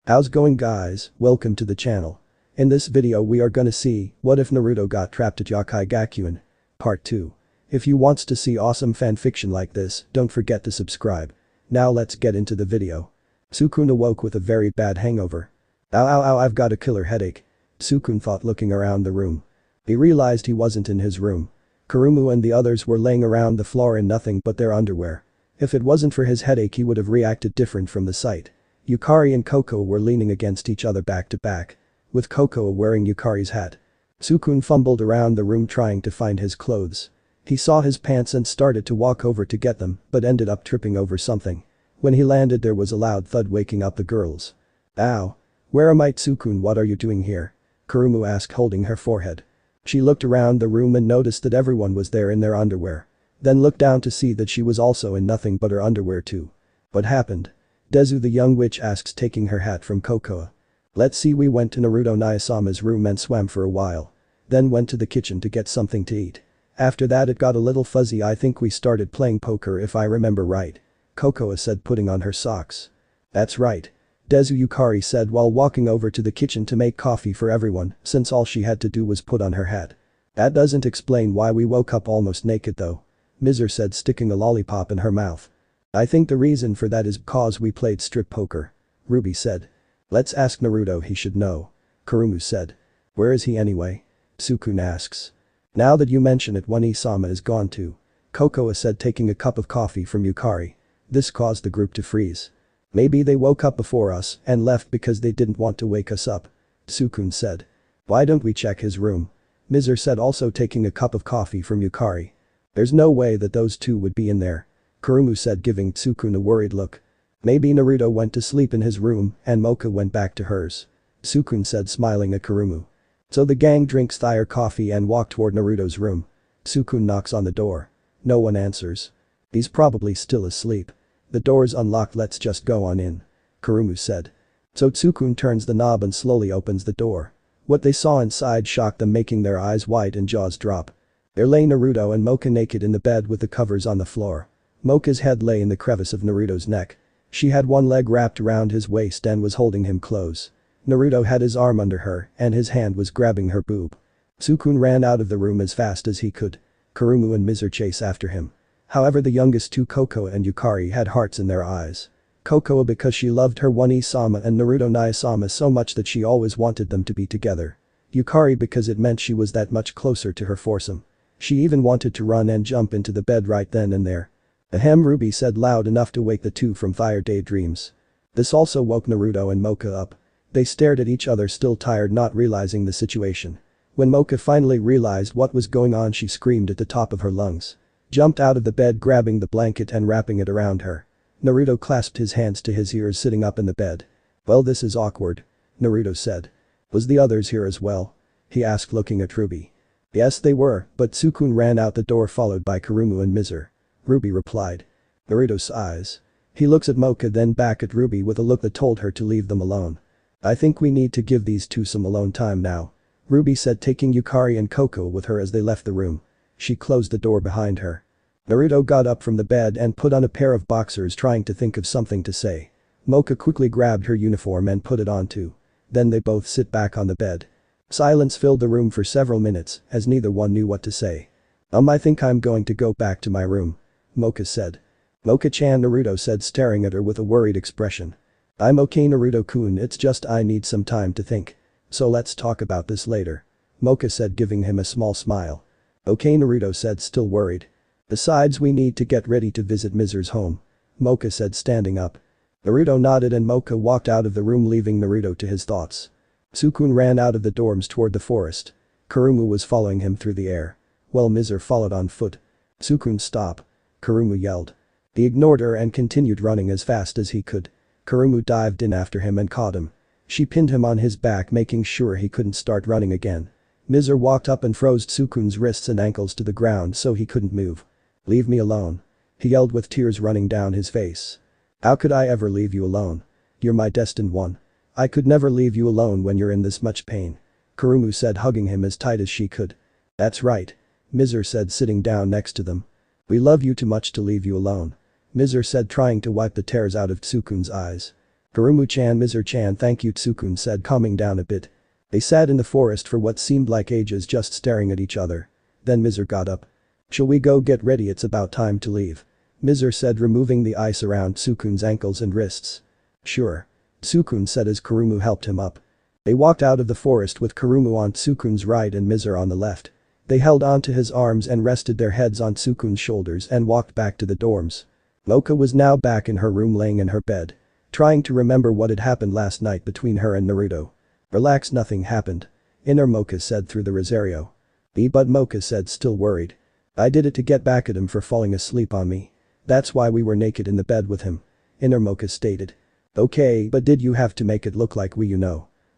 How's going guys, welcome to the channel. In this video we are gonna see, what if Naruto got trapped at Yokai Gakuen? Part 2. If you wants to see awesome fanfiction like this, don't forget to subscribe. Now let's get into the video. Sukun awoke with a very bad hangover. Ow, I've got a killer headache. Sukun thought looking around the room. He realized he wasn't in his room. Kurama and the others were laying around the floor in nothing but their underwear. If it wasn't for his headache he would have reacted different from the sight. Yukari and Cocoa were leaning against each other back to back, with Cocoa wearing Yukari's hat. Sukun fumbled around the room trying to find his clothes. He saw his pants and started to walk over to get them, but ended up tripping over something. When he landed there was a loud thud waking up the girls. Ow. Where am I? Sukun, what are you doing here? Kurama asked holding her forehead. She looked around the room and noticed that everyone was there in their underwear. Then looked down to see that she was also in nothing but her underwear too. What happened? Dezu the young witch asks taking her hat from Cocoa. Let's see, we went to Naruto Naisama's room and swam for a while. Then went to the kitchen to get something to eat. After that it got a little fuzzy, I think we started playing poker if I remember right. Cocoa said putting on her socks. That's right. Dezu, Yukari said while walking over to the kitchen to make coffee for everyone since all she had to do was put on her hat. That doesn't explain why we woke up almost naked though. Mizer said sticking a lollipop in her mouth. I think the reason for that is because we played strip poker. Ruby said. Let's ask Naruto, he should know. Kurama said. Where is he anyway? Sukun asks. Now that you mention it, One-sama is gone too. Cocoa said taking a cup of coffee from Yukari. This caused the group to freeze. Maybe they woke up before us and left because they didn't want to wake us up. Sukun said. Why don't we check his room? Mizer said, also taking a cup of coffee from Yukari. There's no way that those two would be in there. Kurama said, giving Sukun a worried look. Maybe Naruto went to sleep in his room and Moka went back to hers. Sukun said, smiling at Kurama. So the gang drinks their coffee and walk toward Naruto's room. Sukun knocks on the door. No one answers. He's probably still asleep. The door's unlocked, let's just go on in. Kurama said. So Sukun turns the knob and slowly opens the door. What they saw inside shocked them, making their eyes wide and jaws drop. There lay Naruto and Moka naked in the bed with the covers on the floor. Moka's head lay in the crevice of Naruto's neck. She had one leg wrapped around his waist and was holding him close. Naruto had his arm under her and his hand was grabbing her boob. Sukun ran out of the room as fast as he could. Kurama and Mizer chase after him. However, the youngest two, Cocoa and Yukari, had hearts in their eyes. Cocoa because she loved her One-sama and Naruto Naisama so much that she always wanted them to be together. Yukari because it meant she was that much closer to her foursome. She even wanted to run and jump into the bed right then and there. Ahem, Ruby said loud enough to wake the two from their daydreams. This also woke Naruto and Moka up. They stared at each other, still tired, not realizing the situation. When Moka finally realized what was going on, she screamed at the top of her lungs. Jumped out of the bed, grabbing the blanket and wrapping it around her. Naruto clasped his hands to his ears, sitting up in the bed. Well, this is awkward. Naruto said. Was the others here as well? He asked looking at Ruby. Yes they were, but Sukun ran out the door followed by Kurama and Mizer. Ruby replied. Naruto sighs. He looks at Moka then back at Ruby with a look that told her to leave them alone. I think we need to give these two some alone time now. Ruby said, taking Yukari and Cocoa with her as they left the room. She closed the door behind her. Naruto got up from the bed and put on a pair of boxers, trying to think of something to say. Moka quickly grabbed her uniform and put it on too. Then they both sit back on the bed. Silence filled the room for several minutes as neither one knew what to say. I think I'm going to go back to my room. Moka said. Moka-chan, Naruto said, staring at her with a worried expression. I'm okay, Naruto-kun, it's just I need some time to think. So let's talk about this later. Moka said, giving him a small smile. Okay, Naruto said, still worried. Besides, we need to get ready to visit Mizer's home. Moka said, standing up. Naruto nodded and Moka walked out of the room, leaving Naruto to his thoughts. Sukun ran out of the dorms toward the forest. Kurama was following him through the air. While Mizer followed on foot. Sukun, stop. Kurama yelled. He ignored her and continued running as fast as he could. Kurama dived in after him and caught him. She pinned him on his back, making sure he couldn't start running again. Mizer walked up and froze Sukun's wrists and ankles to the ground so he couldn't move. Leave me alone. He yelled with tears running down his face. How could I ever leave you alone? You're my destined one. I could never leave you alone when you're in this much pain. Kurama said, hugging him as tight as she could. That's right. Mizer said, sitting down next to them. We love you too much to leave you alone. Mizer said, trying to wipe the tears out of Tsukun's eyes. Kurumu-chan, Mizu-chan, thank you, Tsukun said, calming down a bit. They sat in the forest for what seemed like ages, just staring at each other. Then Mizu got up. Shall we go get ready, it's about time to leave. Mizu said, removing the ice around Tsukun's ankles and wrists. Sure. Tsukun said as Kurumu helped him up. They walked out of the forest with Kurumu on Tsukun's right and Mizu on the left. They held onto his arms and rested their heads on Tsukun's shoulders and walked back to the dorms. Moka was now back in her room, laying in her bed, trying to remember what had happened last night between her and Naruto. Relax, nothing happened. Inner Moka said through the Rosario. But Moka said, still worried. I did it to get back at him for falling asleep on me. That's why we were naked in the bed with him. Inner Moka stated. Okay, but did you have to make it look like we,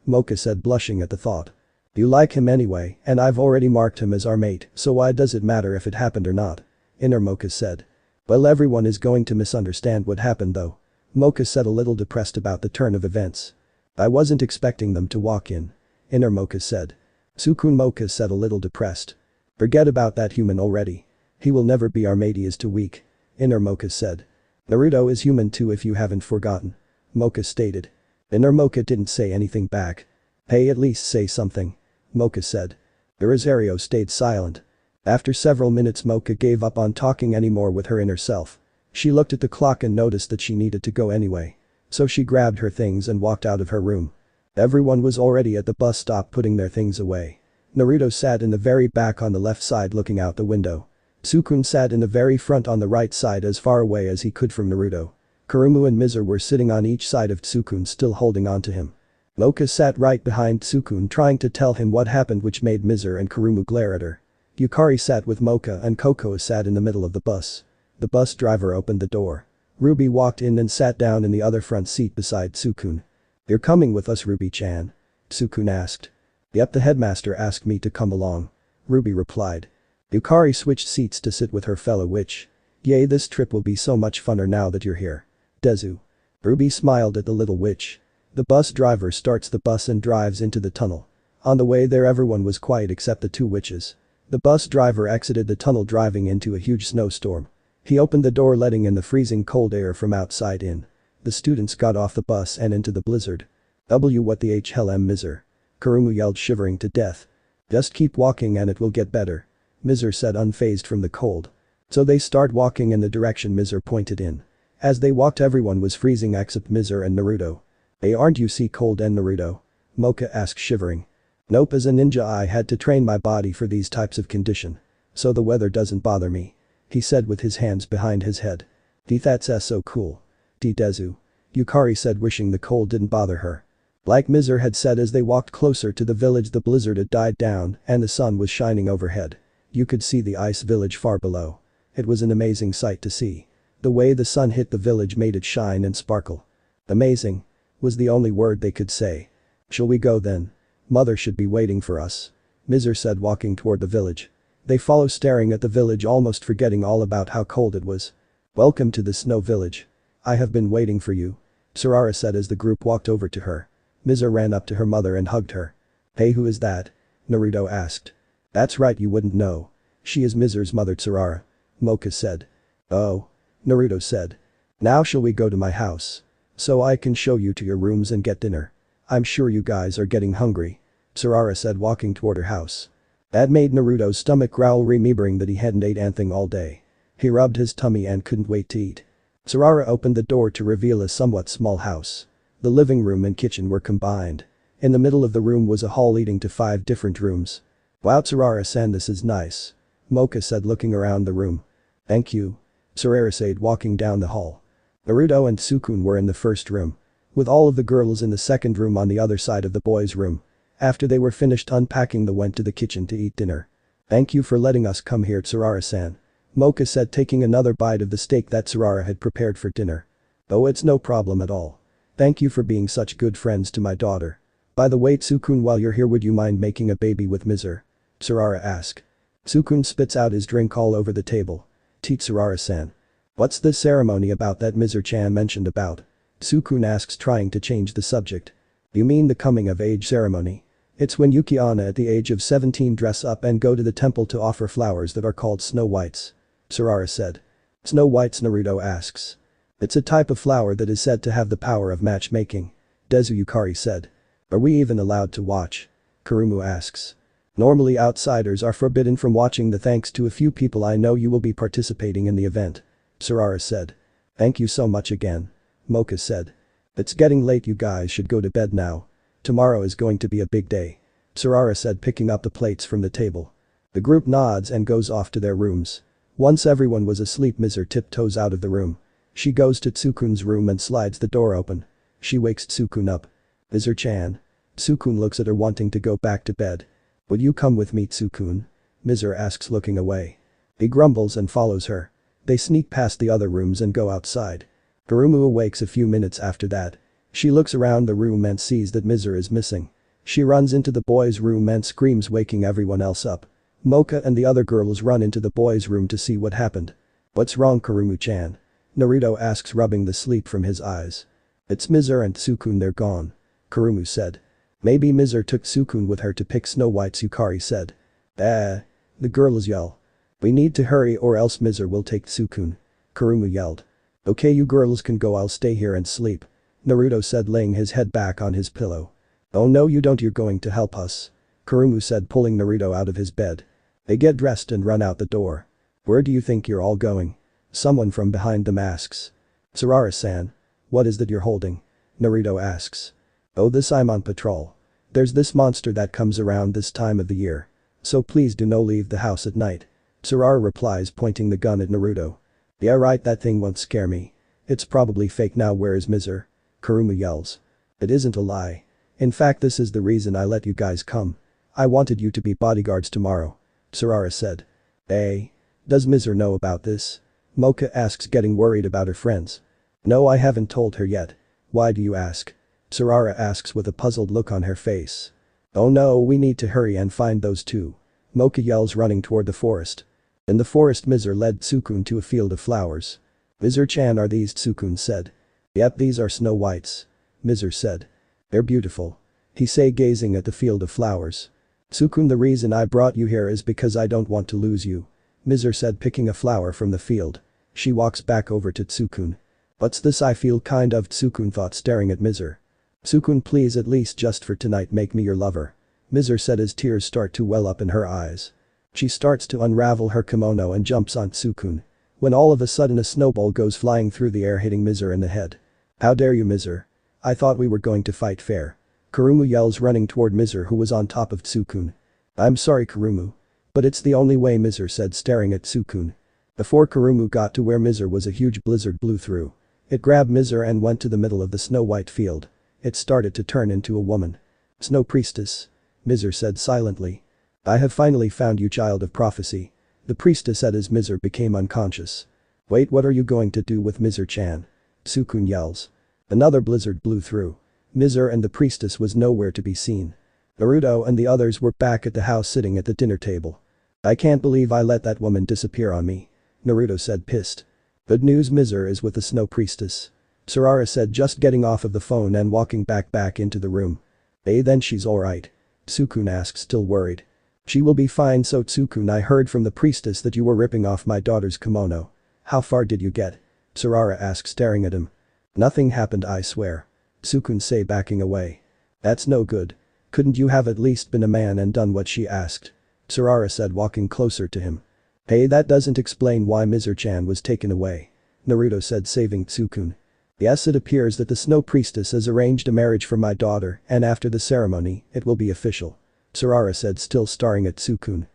Moka said, blushing at the thought. You like him anyway, and I've already marked him as our mate, so why does it matter if it happened or not? Inner Moka said. Well, everyone is going to misunderstand what happened though. Moka said, a little depressed about the turn of events. I wasn't expecting them to walk in. Inner Moka said. Tsukun, Moka said, a little depressed. Forget about that human already. He will never be our mate, he is too weak. Inner Moka said. Naruto is human too, if you haven't forgotten. Moka stated. Inner Moka didn't say anything back. Hey, at least say something. Moka said. The Rosario stayed silent. After several minutes, Moka gave up on talking anymore with her inner self. She looked at the clock and noticed that she needed to go anyway. So she grabbed her things and walked out of her room. Everyone was already at the bus stop putting their things away. Naruto sat in the very back on the left side looking out the window. Tsukun sat in the very front on the right side, as far away as he could from Naruto. Kurumu and Mizu were sitting on each side of Tsukun, still holding on to him. Moka sat right behind Tsukun, trying to tell him what happened, which made Mizu and Kurumu glare at her. Yukari sat with Moka and Kokoa sat in the middle of the bus. The bus driver opened the door. Ruby walked in and sat down in the other front seat beside Tsukun. You're coming with us, Ruby-chan? Tsukun asked. Yep, the headmaster asked me to come along. Ruby replied. Yukari switched seats to sit with her fellow witch. Yay, this trip will be so much funner now that you're here. Dezu. Ruby smiled at the little witch. The bus driver starts the bus and drives into the tunnel. On the way there, everyone was quiet except the two witches. The bus driver exited the tunnel, driving into a huge snowstorm. He opened the door, letting in the freezing cold air from outside in. The students got off the bus and into the blizzard. What the hell, Mizu? Kurumu yelled, shivering to death. Just keep walking and it will get better. Mizu said, unfazed from the cold. So they start walking in the direction Mizu pointed in. As they walked, everyone was freezing except Mizu and Naruto. Hey, aren't you see cold, Naruto? Moka asked, shivering. Nope, as a ninja I had to train my body for these types of condition. So the weather doesn't bother me. He said with his hands behind his head. That's so cool. Dezu. Yukari said, wishing the cold didn't bother her. Like Mizu had said, as they walked closer to the village, the blizzard had died down and the sun was shining overhead. You could see the ice village far below. It was an amazing sight to see. The way the sun hit the village made it shine and sparkle. Amazing was the only word they could say. Shall we go then? Mother should be waiting for us. Mizu said, walking toward the village. They follow, staring at the village, almost forgetting all about how cold it was. Welcome to the snow village. I have been waiting for you. Sarara said as the group walked over to her. Mizu ran up to her mother and hugged her. Hey, who is that? Naruto asked. That's right, you wouldn't know. She is Mizu's mother, Sarara. Moka said. Oh. Naruto said. Now shall we go to my house? So I can show you to your rooms and get dinner. I'm sure you guys are getting hungry. Sarara said, walking toward her house. That made Naruto's stomach growl, remembering that he hadn't ate anything all day. He rubbed his tummy and couldn't wait to eat. Sarara opened the door to reveal a somewhat small house. The living room and kitchen were combined. In the middle of the room was a hall leading to 5 different rooms. Wow, Sarara-san, this is nice. Moka said, looking around the room. Thank you. Sarara said, walking down the hall. Naruto and Tsukun were in the first room, with all of the girls in the second room on the other side of the boys' room. After they were finished unpacking, they went to the kitchen to eat dinner. Thank you for letting us come here, Sarara-san. Moka said, taking another bite of the steak that Sarara had prepared for dinner. Oh, it's no problem at all. Thank you for being such good friends to my daughter. By the way, Tsukun, while you're here, would you mind making a baby with Mizu? Sarara asked. Tsukun spits out his drink all over the table. Sarara-san. What's this ceremony about that Mizu-chan mentioned about? Tsukun asks, trying to change the subject. You mean the coming of age ceremony? It's when Yuki-onna at the age of 17 dress up and go to the temple to offer flowers that are called Snow Whites. Sarara said. Snow Whites, Naruto asks. It's a type of flower that is said to have the power of matchmaking. Desu Yukari said. Are we even allowed to watch? Kurumu asks. Normally outsiders are forbidden from watching the thanks to a few people I know you will be participating in the event. Sarara said. Thank you so much again. Moka said. It's getting late, you guys should go to bed now. Tomorrow is going to be a big day. Sarara said, picking up the plates from the table. The group nods and goes off to their rooms. Once everyone was asleep, Mizer tiptoes out of the room. She goes to Tsukun's room and slides the door open. She wakes Tsukun up. Mizer-chan. Tsukun looks at her, wanting to go back to bed. Would you come with me, Tsukun? Mizer asks, looking away. He grumbles and follows her. They sneak past the other rooms and go outside. Kurumu awakes a few minutes after that. She looks around the room and sees that Mizer is missing. She runs into the boys' room and screams, waking everyone else up. Moka and the other girls run into the boys' room to see what happened. What's wrong, Kurumu-chan? Naruto asks, rubbing the sleep from his eyes. It's Mizer and Tsukun, they're gone. Kurumu said. Maybe Mizer took Tsukun with her to pick Snow White's, Yukari said. The girls yell. We need to hurry or else Mizer will take Tsukun. Kurumu yelled. Okay, you girls can go, I'll stay here and sleep. Naruto said, laying his head back on his pillow. Oh no, you don't, you're going to help us. Kurumu said, pulling Naruto out of his bed. They get dressed and run out the door. Where do you think you're all going? Someone from behind them asks. Sarara-san. What is that you're holding? Naruto asks. Oh, this, I'm on patrol. There's this monster that comes around this time of the year. So please do no leave the house at night. Sarara replies, pointing the gun at Naruto. Yeah right, that thing won't scare me. It's probably fake now, where is Mizer? Kurumu yells. It isn't a lie. In fact, this is the reason I let you guys come. I wanted you to be bodyguards tomorrow. Sarara said. Does Mizer know about this? Moka asks, getting worried about her friends. No, I haven't told her yet. Why do you ask? Sarara asks with a puzzled look on her face. Oh no, we need to hurry and find those two. Moka yells, running toward the forest. In the forest, Mizer led Tsukun to a field of flowers. Mizer-chan, are these? Tsukun said. Yep, these are Snow White's. Mizer said. They're beautiful. He said, gazing at the field of flowers. Tsukun, the reason I brought you here is because I don't want to lose you. Mizer said, picking a flower from the field. She walks back over to Tsukun. What's this? I feel kind of, Tsukun thought, staring at Mizer. Tsukun, please, at least just for tonight, make me your lover. Mizer said as tears start to well up in her eyes. She starts to unravel her kimono and jumps on Tsukun. When all of a sudden a snowball goes flying through the air, hitting Mizer in the head. How dare you, Mizer? I thought we were going to fight fair. Kurumu yells, running toward Mizer, who was on top of Tsukun. I'm sorry, Kurumu. But it's the only way, Mizer said, staring at Tsukun. Before Kurumu got to where Mizer was, a huge blizzard blew through. It grabbed Mizer and went to the middle of the Snow White field. It started to turn into a woman. Snow Priestess. Mizer said silently. I have finally found you, child of prophecy. The priestess said as Mizer became unconscious. Wait, what are you going to do with Mizer-chan? Tsukun yells. Another blizzard blew through. Mizer and the priestess was nowhere to be seen. Naruto and the others were back at the house, sitting at the dinner table. I can't believe I let that woman disappear on me. Naruto said, pissed. Good news, Mizer is with the Snow Priestess. Sarara said, just getting off of the phone and walking back into the room. Then she's alright. Tsukun asked, still worried. She will be fine. So Tsukun, I heard from the priestess that you were ripping off my daughter's kimono. How far did you get? Sarara asked, staring at him. Nothing happened, I swear. Tsukun said, backing away. That's no good. Couldn't you have at least been a man and done what she asked? Sarara said, walking closer to him. Hey, that doesn't explain why Mizer-chan was taken away. Naruto said, saving Tsukun. Yes, it appears that the Snow Priestess has arranged a marriage for my daughter, and after the ceremony, it will be official. Sarara said, still staring at Tsukun.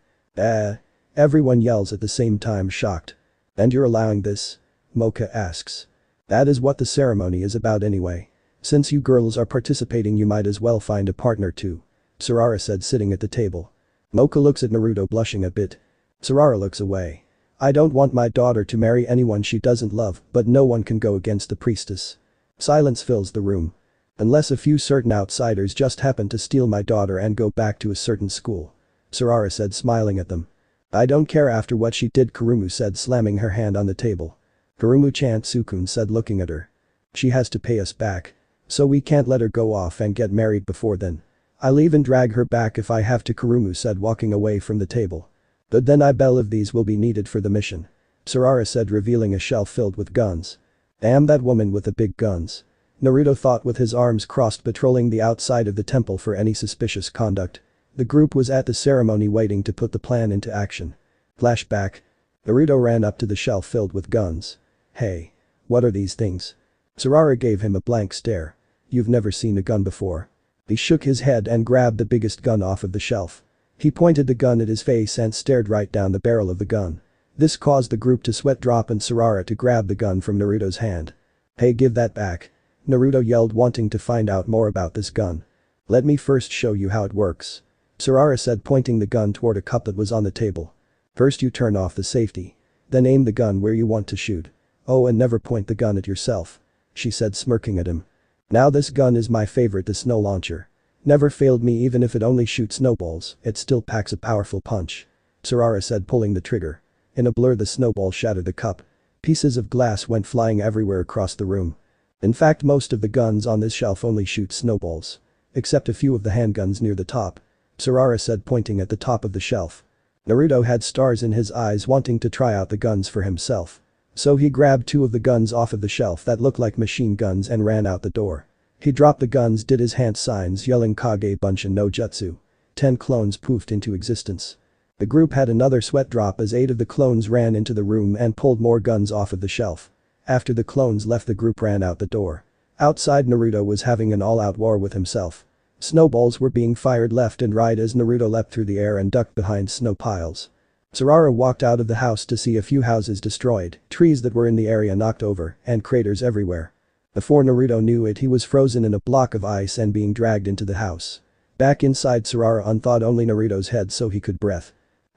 Everyone yells at the same time, shocked. And you're allowing this? Moka asks. That is what the ceremony is about anyway. Since you girls are participating, you might as well find a partner too. Sarara said, sitting at the table. Moka looks at Naruto, blushing a bit. Sarara looks away. I don't want my daughter to marry anyone she doesn't love, but no one can go against the priestess. Silence fills the room. Unless a few certain outsiders just happen to steal my daughter and go back to a certain school. Sarara said, smiling at them. I don't care after what she did, Kurumu said, slamming her hand on the table. Kurumu-chan, Tsukun said, looking at her. She has to pay us back. So we can't let her go off and get married before then. I'll even drag her back if I have to, Kurumu said, walking away from the table. But then I believe these will be needed for the mission. Sarara said, revealing a shelf filled with guns. Damn that woman with the big guns. Naruto thought with his arms crossed, patrolling the outside of the temple for any suspicious conduct. The group was at the ceremony waiting to put the plan into action. Flashback. Naruto ran up to the shelf filled with guns. Hey. What are these things? Sarara gave him a blank stare. You've never seen a gun before. He shook his head and grabbed the biggest gun off of the shelf. He pointed the gun at his face and stared right down the barrel of the gun. This caused the group to sweat drop and Sarara to grab the gun from Naruto's hand. Hey, give that back. Naruto yelled, wanting to find out more about this gun. Let me first show you how it works. Sarara said, pointing the gun toward a cup that was on the table. First you turn off the safety. Then aim the gun where you want to shoot. Oh, and never point the gun at yourself. She said, smirking at him. Now this gun is my favorite, the snow launcher. Never failed me, even if it only shoots snowballs, it still packs a powerful punch. Sarara said, pulling the trigger. In a blur the snowball shattered the cup. Pieces of glass went flying everywhere across the room. In fact, most of the guns on this shelf only shoot snowballs. Except a few of the handguns near the top. Sarara said, pointing at the top of the shelf. Naruto had stars in his eyes, wanting to try out the guns for himself. So he grabbed two of the guns off of the shelf that looked like machine guns and ran out the door. He dropped the guns, did his hand signs, yelling Kage Bunshin no Jutsu. 10 clones poofed into existence. The group had another sweat drop as 8 of the clones ran into the room and pulled more guns off of the shelf. After the clones left, the group ran out the door. Outside, Naruto was having an all-out war with himself. Snowballs were being fired left and right as Naruto leapt through the air and ducked behind snow piles. Sarara walked out of the house to see a few houses destroyed, trees that were in the area knocked over, and craters everywhere. Before Naruto knew it, he was frozen in a block of ice and being dragged into the house. Back inside, Sarara unthawed only Naruto's head so he could breathe.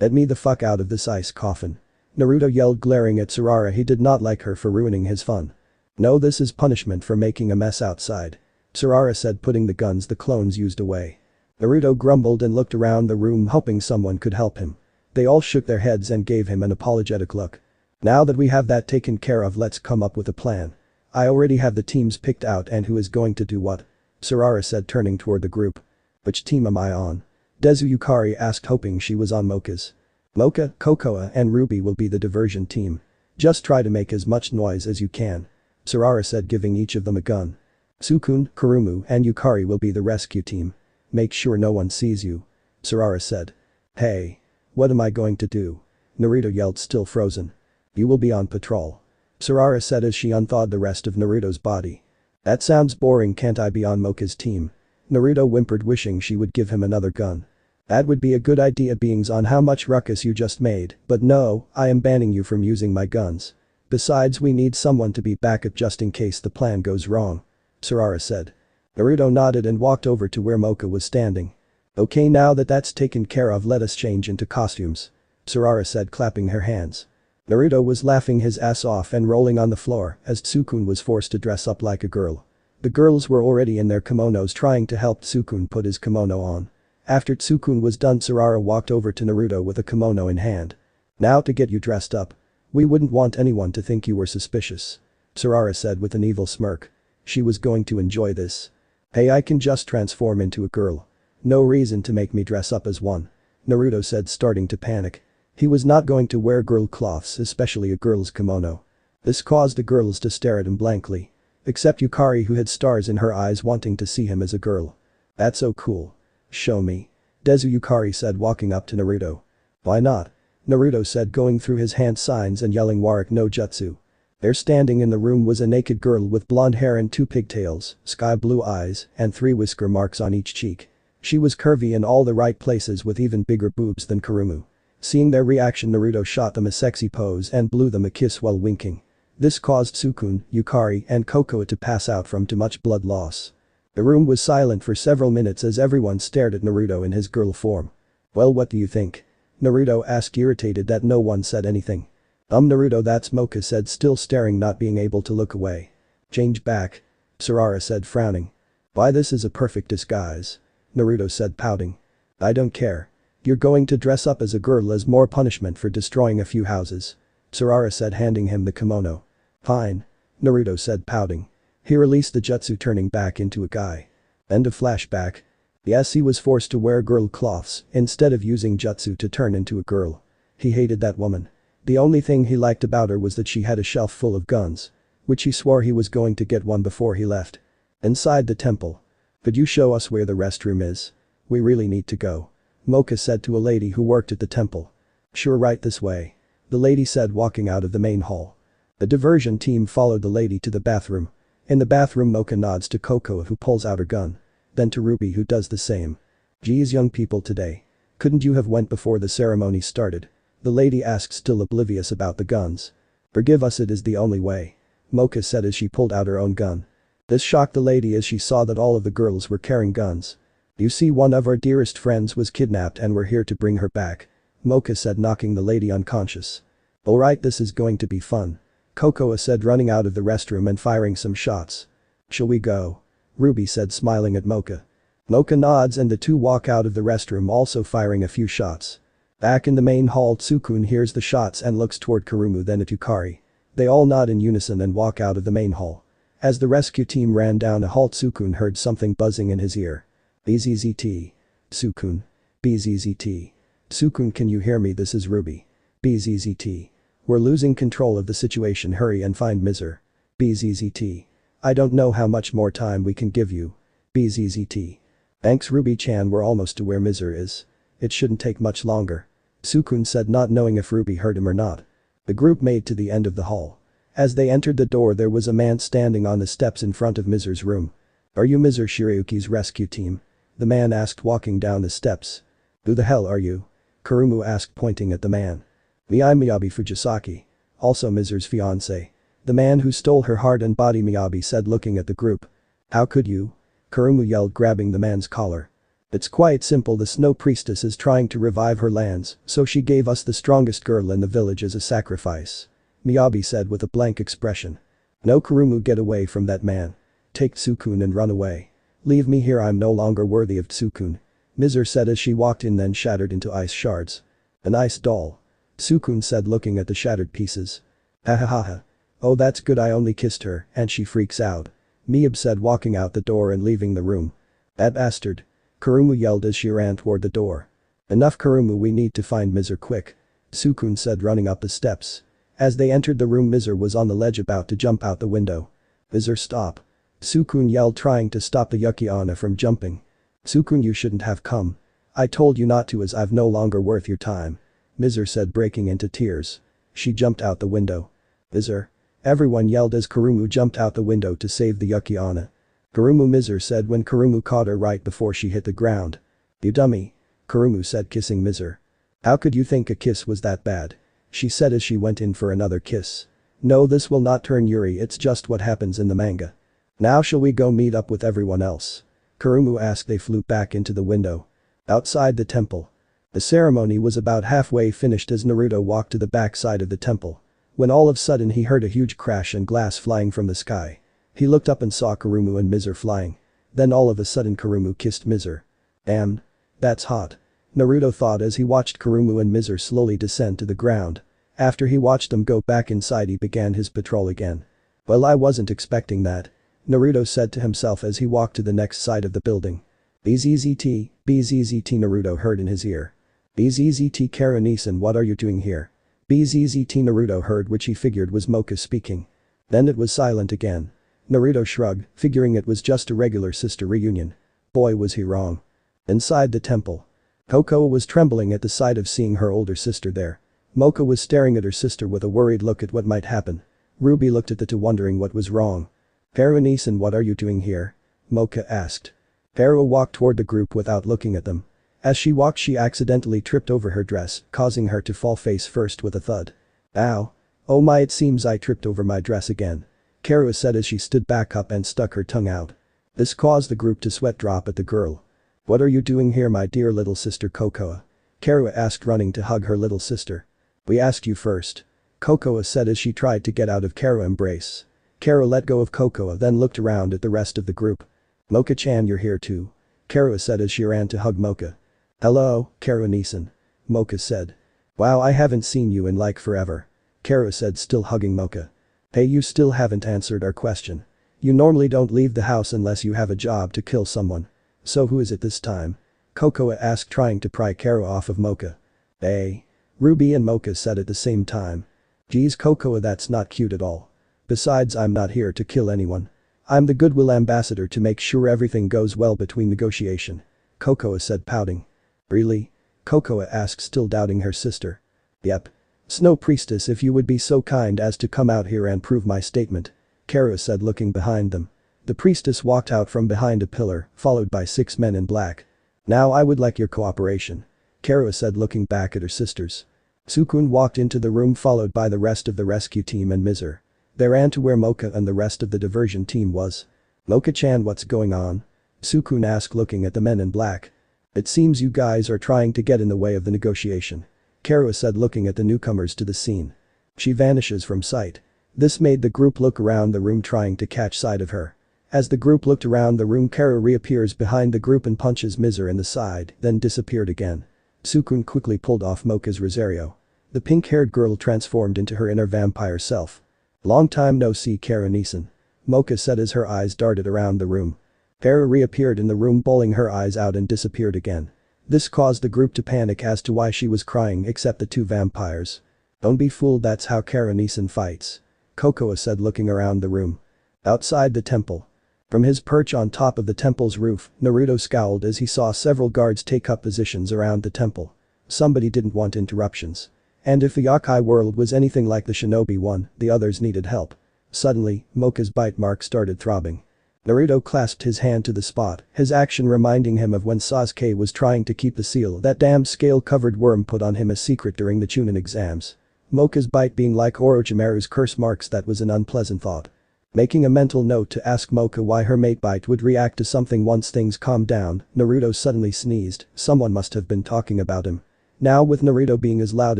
Let me the fuck out of this ice coffin. Naruto yelled, glaring at Sarara. He did not like her for ruining his fun. No, this is punishment for making a mess outside. Sarara said, putting the guns the clones used away. Naruto grumbled and looked around the room, hoping someone could help him. They all shook their heads and gave him an apologetic look. Now that we have that taken care of, let's come up with a plan. I already have the teams picked out and who is going to do what. Sarara said, turning toward the group. Which team am I on? Desu Yukari asked, hoping she was on Moka's. Moka, Kokoa and Ruby will be the diversion team. Just try to make as much noise as you can. Sarara said, giving each of them a gun. Sukun, Kurumu and Yukari will be the rescue team. Make sure no one sees you. Sarara said. Hey. What am I going to do? Naruto yelled, still frozen. You will be on patrol. Sarara said as she unthawed the rest of Naruto's body. That sounds boring, can't I be on Moka's team? Naruto whimpered, wishing she would give him another gun. That would be a good idea, beings on how much ruckus you just made, but no, I am banning you from using my guns. Besides, we need someone to be backup just in case the plan goes wrong. Sarara said. Naruto nodded and walked over to where Moka was standing. Okay, now that that's taken care of, let us change into costumes. Sarara said, clapping her hands. Naruto was laughing his ass off and rolling on the floor as Tsukun was forced to dress up like a girl. The girls were already in their kimonos trying to help Tsukun put his kimono on. After Tsukun was done, Sarara walked over to Naruto with a kimono in hand. Now to get you dressed up. We wouldn't want anyone to think you were suspicious. Sarara said with an evil smirk. She was going to enjoy this. Hey, I can just transform into a girl. No reason to make me dress up as one. Naruto said, starting to panic. He was not going to wear girl cloths, especially a girl's kimono. This caused the girls to stare at him blankly. Except Yukari, who had stars in her eyes, wanting to see him as a girl. That's so cool. Show me. Desu Yukari said, walking up to Naruto. Why not? Naruto said, going through his hand signs and yelling Warak no Jutsu. There, standing in the room, was a naked girl with blonde hair and 2 pigtails, sky blue eyes, and 3 whisker marks on each cheek. She was curvy in all the right places with even bigger boobs than Kurumu. Seeing their reaction, Naruto shot them a sexy pose and blew them a kiss while winking. This caused Tsukun, Yukari and Kokoa to pass out from too much blood loss. The room was silent for several minutes as everyone stared at Naruto in his girl form. Well, what do you think? Naruto asked, irritated that no one said anything. Naruto, that's Moka said, still staring, not being able to look away. Change back. Sarara said, frowning. Why, this is a perfect disguise. Naruto said, pouting. I don't care. You're going to dress up as a girl as more punishment for destroying a few houses. Sarara said, handing him the kimono. Fine. Naruto said, pouting. He released the jutsu, turning back into a guy. End of flashback. Yes, he was forced to wear girl cloths instead of using jutsu to turn into a girl. He hated that woman. The only thing he liked about her was that she had a shelf full of guns. which he swore he was going to get one before he left. Inside the temple. Could you show us where the restroom is? We really need to go. Moka said to a lady who worked at the temple. Sure, right this way. The lady said, walking out of the main hall. The diversion team followed the lady to the bathroom. In the bathroom, Moka nods to Cocoa, who pulls out her gun. Then to Ruby, who does the same. Geez, young people today. Couldn't you have went before the ceremony started? The lady asked, still oblivious about the guns. Forgive us, it is the only way. Moka said as she pulled out her own gun. This shocked the lady as she saw that all of the girls were carrying guns. You see, one of our dearest friends was kidnapped and we're here to bring her back. Moka said, knocking the lady unconscious. Alright, this is going to be fun. Cocoa said, running out of the restroom and firing some shots. Shall we go? Ruby said, smiling at Moka. Moka nods and the two walk out of the restroom, also firing a few shots. Back in the main hall, Tsukun hears the shots and looks toward Kurumu, then at Yukari. They all nod in unison and walk out of the main hall. As the rescue team ran down a hall, Tsukun heard something buzzing in his ear. BZZT. Tsukun. BZZT. Tsukun, can you hear me? This is Ruby. BZZT. We're losing control of the situation, hurry and find Miser. BZZT. I don't know how much more time we can give you. BZZT. Thanks Ruby-chan, we're almost to where Miser is. It shouldn't take much longer. Tsukun said, not knowing if Ruby heard him or not. The group made to the end of the hall. As they entered the door, there was a man standing on the steps in front of Miser's room. Are you Miser Shiryuki's rescue team? The man asked, walking down the steps. Who the hell are you? Kurumu asked, pointing at the man. I'm Miyabi Fujisaki. Also Miser's fiancé. The man who stole her heart and body, Miyabi said, looking at the group. How could you? Kurumu yelled, grabbing the man's collar. It's quite simple, the snow priestess is trying to revive her lands, so she gave us the strongest girl in the village as a sacrifice. Miyabi said with a blank expression. No, Kurumu, get away from that man. Take Tsukun and run away. Leave me here, I'm no longer worthy of Tsukun. Miser said as she walked in, then shattered into ice shards. An ice doll. Tsukun said, looking at the shattered pieces. Ha ha ha ha. Oh, that's good, I only kissed her and she freaks out. Miyab said, walking out the door and leaving the room. That bastard. Kurumu yelled as she ran toward the door. Enough, Kurumu, we need to find Miser quick. Tsukun said, running up the steps. As they entered the room, Miser was on the ledge about to jump out the window. Miser, stop. Tsukun yelled, trying to stop the uchiha from jumping. Tsukun, you shouldn't have come. I told you not to, as I've no longer worth your time. Miser said, breaking into tears. She jumped out the window. Miser. Everyone yelled as Kurumu jumped out the window to save the uchiha. Kurumu, Miser said when Kurumu caught her right before she hit the ground. You dummy. Kurumu said, kissing Miser. How could you think a kiss was that bad? She said as she went in for another kiss. No, this will not turn Yuri, it's just what happens in the manga. Now shall we go meet up with everyone else? Kurumu asked. They flew back into the window. Outside the temple. The ceremony was about halfway finished as Naruto walked to the back side of the temple. When all of a sudden he heard a huge crash and glass flying from the sky. He looked up and saw Kurumu and Miser flying. Then all of a sudden Kurumu kissed Miser. Damn. That's hot. Naruto thought as he watched Kurumu and Miser slowly descend to the ground. After he watched them go back inside, he began his patrol again. Well, I wasn't expecting that. Naruto said to himself as he walked to the next side of the building. BZZT, BZZT, Naruto heard in his ear. BZZT, Karan-san, what are you doing here? BZZT, Naruto heard, which he figured was Moka speaking. Then it was silent again. Naruto shrugged, figuring it was just a regular sister reunion. Boy, was he wrong. Inside the temple. Cocoa was trembling at the sight of seeing her older sister there. Moka was staring at her sister with a worried look at what might happen. Ruby looked at the two, wondering what was wrong. Karan-san, what are you doing here? Moka asked. Karu walked toward the group without looking at them. As she walked, she accidentally tripped over her dress, causing her to fall face first with a thud. Ow. Oh my, it seems I tripped over my dress again. Karu said as she stood back up and stuck her tongue out. This caused the group to sweat drop at the girl. What are you doing here, my dear little sister Cocoa? Karu asked, running to hug her little sister. We asked you first. Cocoa said as she tried to get out of Karu's embrace. Karu let go of Cocoa, then looked around at the rest of the group. Moka-chan, you're here too. Karu said as she ran to hug Moka. Hello, Karan-san. Moka said. Wow, I haven't seen you in like forever. Karu said, still hugging Moka. Hey, you still haven't answered our question. You normally don't leave the house unless you have a job to kill someone. So who is it this time? Cocoa asked, trying to pry Karu off of Moka. Hey. Ruby and Moka said at the same time. Geez, Cocoa, that's not cute at all. Besides, I'm not here to kill anyone. I'm the goodwill ambassador to make sure everything goes well between negotiation. Kokoa said, pouting. Really? Kokoa asked, still doubting her sister. Yep. Snow Priestess, if you would be so kind as to come out here and prove my statement. Karu said, looking behind them. The priestess walked out from behind a pillar, followed by 6 men in black. Now I would like your cooperation. Karu said, looking back at her sisters. Sukun walked into the room followed by the rest of the rescue team and Mizer. They ran to where Moka and the rest of the diversion team was. Moka-chan, what's going on? Sukun asked, looking at the men in black. It seems you guys are trying to get in the way of the negotiation. Karu said, looking at the newcomers to the scene. She vanishes from sight. This made the group look around the room trying to catch sight of her. As the group looked around the room, Karu reappears behind the group and punches Mizer in the side, then disappeared again. Sukun quickly pulled off Moka's Rosario. The pink-haired girl transformed into her inner vampire self. Long time no see, Karan-san. Moka said as her eyes darted around the room. Karu reappeared in the room, bawling her eyes out, and disappeared again. This caused the group to panic as to why she was crying, except the 2 vampires. Don't be fooled, that's how Karan-san fights. Kokoa said, looking around the room. Outside the temple. From his perch on top of the temple's roof, Naruto scowled as he saw several guards take up positions around the temple. Somebody didn't want interruptions. And if the Yokai world was anything like the shinobi one, the others needed help. Suddenly, Moka's bite mark started throbbing. Naruto clasped his hand to the spot, his action reminding him of when Sasuke was trying to keep the seal that damn scale-covered worm put on him a secret during the Chunin exams. Moka's bite being like Orochimaru's curse marks, that was an unpleasant thought. Making a mental note to ask Moka why her mate bite would react to something once things calmed down, Naruto suddenly sneezed. Someone must have been talking about him. Now, with Naruto being as loud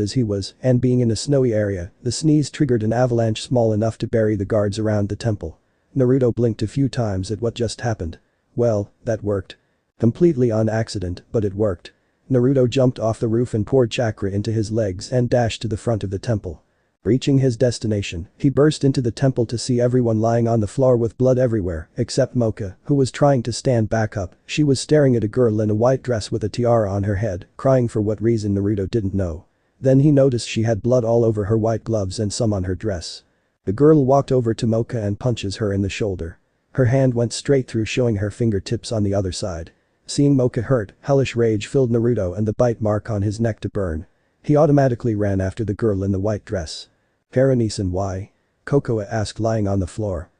as he was and being in a snowy area, the sneeze triggered an avalanche small enough to bury the guards around the temple. Naruto blinked a few times at what just happened. Well, that worked. Completely on accident, but it worked. Naruto jumped off the roof and poured chakra into his legs and dashed to the front of the temple. Reaching his destination, he burst into the temple to see everyone lying on the floor with blood everywhere, except Moka, who was trying to stand back up. She was staring at a girl in a white dress with a tiara on her head, crying for what reason Naruto didn't know. Then he noticed she had blood all over her white gloves and some on her dress. The girl walked over to Moka and punches her in the shoulder. Her hand went straight through, showing her fingertips on the other side. Seeing Moka hurt, hellish rage filled Naruto and the bite mark on his neck to burn. He automatically ran after the girl in the white dress. Karan-san, why? Kokoa asked, lying on the floor.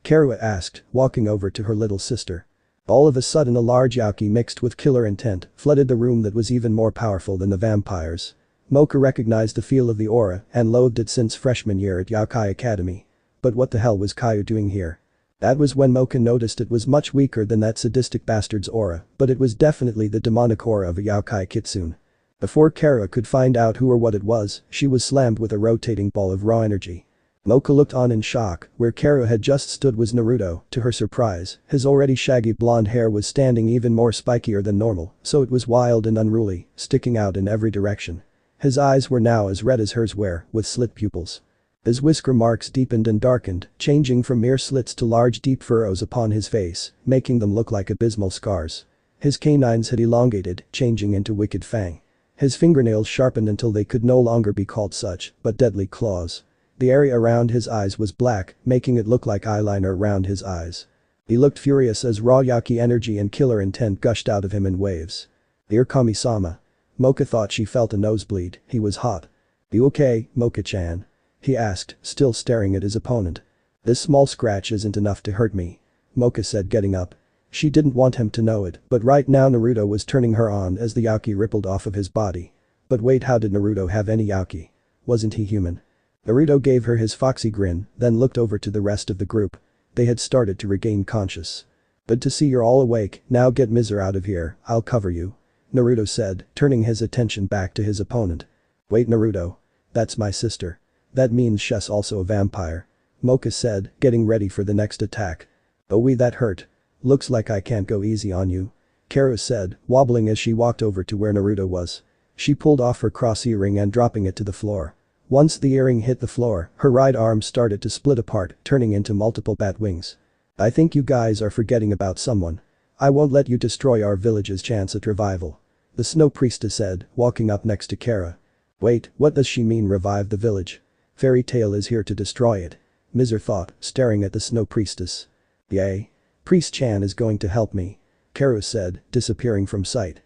Karu asked, walking over to her little sister. All of a sudden, a large Yokai mixed with killer intent flooded the room that was even more powerful than the vampires. Moka recognized the feel of the aura and loathed it since freshman year at Yokai Academy. But what the hell was Kayu doing here? That was when Moka noticed it was much weaker than that sadistic bastard's aura, but it was definitely the demonic aura of a Yokai Kitsune. Before Kara could find out who or what it was, she was slammed with a rotating ball of raw energy. Moka looked on in shock. Where Kara had just stood was Naruto. To her surprise, his already shaggy blonde hair was standing even more spikier than normal, so it was wild and unruly, sticking out in every direction. His eyes were now as red as hers were, with slit pupils. His whisker marks deepened and darkened, changing from mere slits to large deep furrows upon his face, making them look like abysmal scars. His canines had elongated, changing into wicked fang. His fingernails sharpened until they could no longer be called such, but deadly claws. The area around his eyes was black, making it look like eyeliner around his eyes. He looked furious as raw Yokai energy and killer intent gushed out of him in waves. "Dear Kami-sama." Moka thought she felt a nosebleed. He was hot. "You okay, Moka-chan?" he asked, still staring at his opponent. "This small scratch isn't enough to hurt me," Moka said, getting up. She didn't want him to know it, but right now Naruto was turning her on as the Yokai rippled off of his body. But wait, how did Naruto have any Yokai? Wasn't he human? Naruto gave her his foxy grin, then looked over to the rest of the group. They had started to regain conscious. "Good to see you're all awake, now get Mizer out of here, I'll cover you," Naruto said, turning his attention back to his opponent. "Wait, Naruto. That's my sister. That means she's also a vampire," Moka said, getting ready for the next attack. "Oh wee, that hurt. Looks like I can't go easy on you," Karu said, wobbling as she walked over to where Naruto was. She pulled off her cross earring and dropping it to the floor. Once the earring hit the floor, her right arm started to split apart, turning into multiple bat wings. "I think you guys are forgetting about someone. I won't let you destroy our village's chance at revival," the Snow Priestess said, walking up next to Kara. "Wait, what does she mean, revive the village? Fairy Tail is here to destroy it," Mizer thought, staring at the snow priestess. Yay. Priest-chan is going to help me. Karu said, disappearing from sight.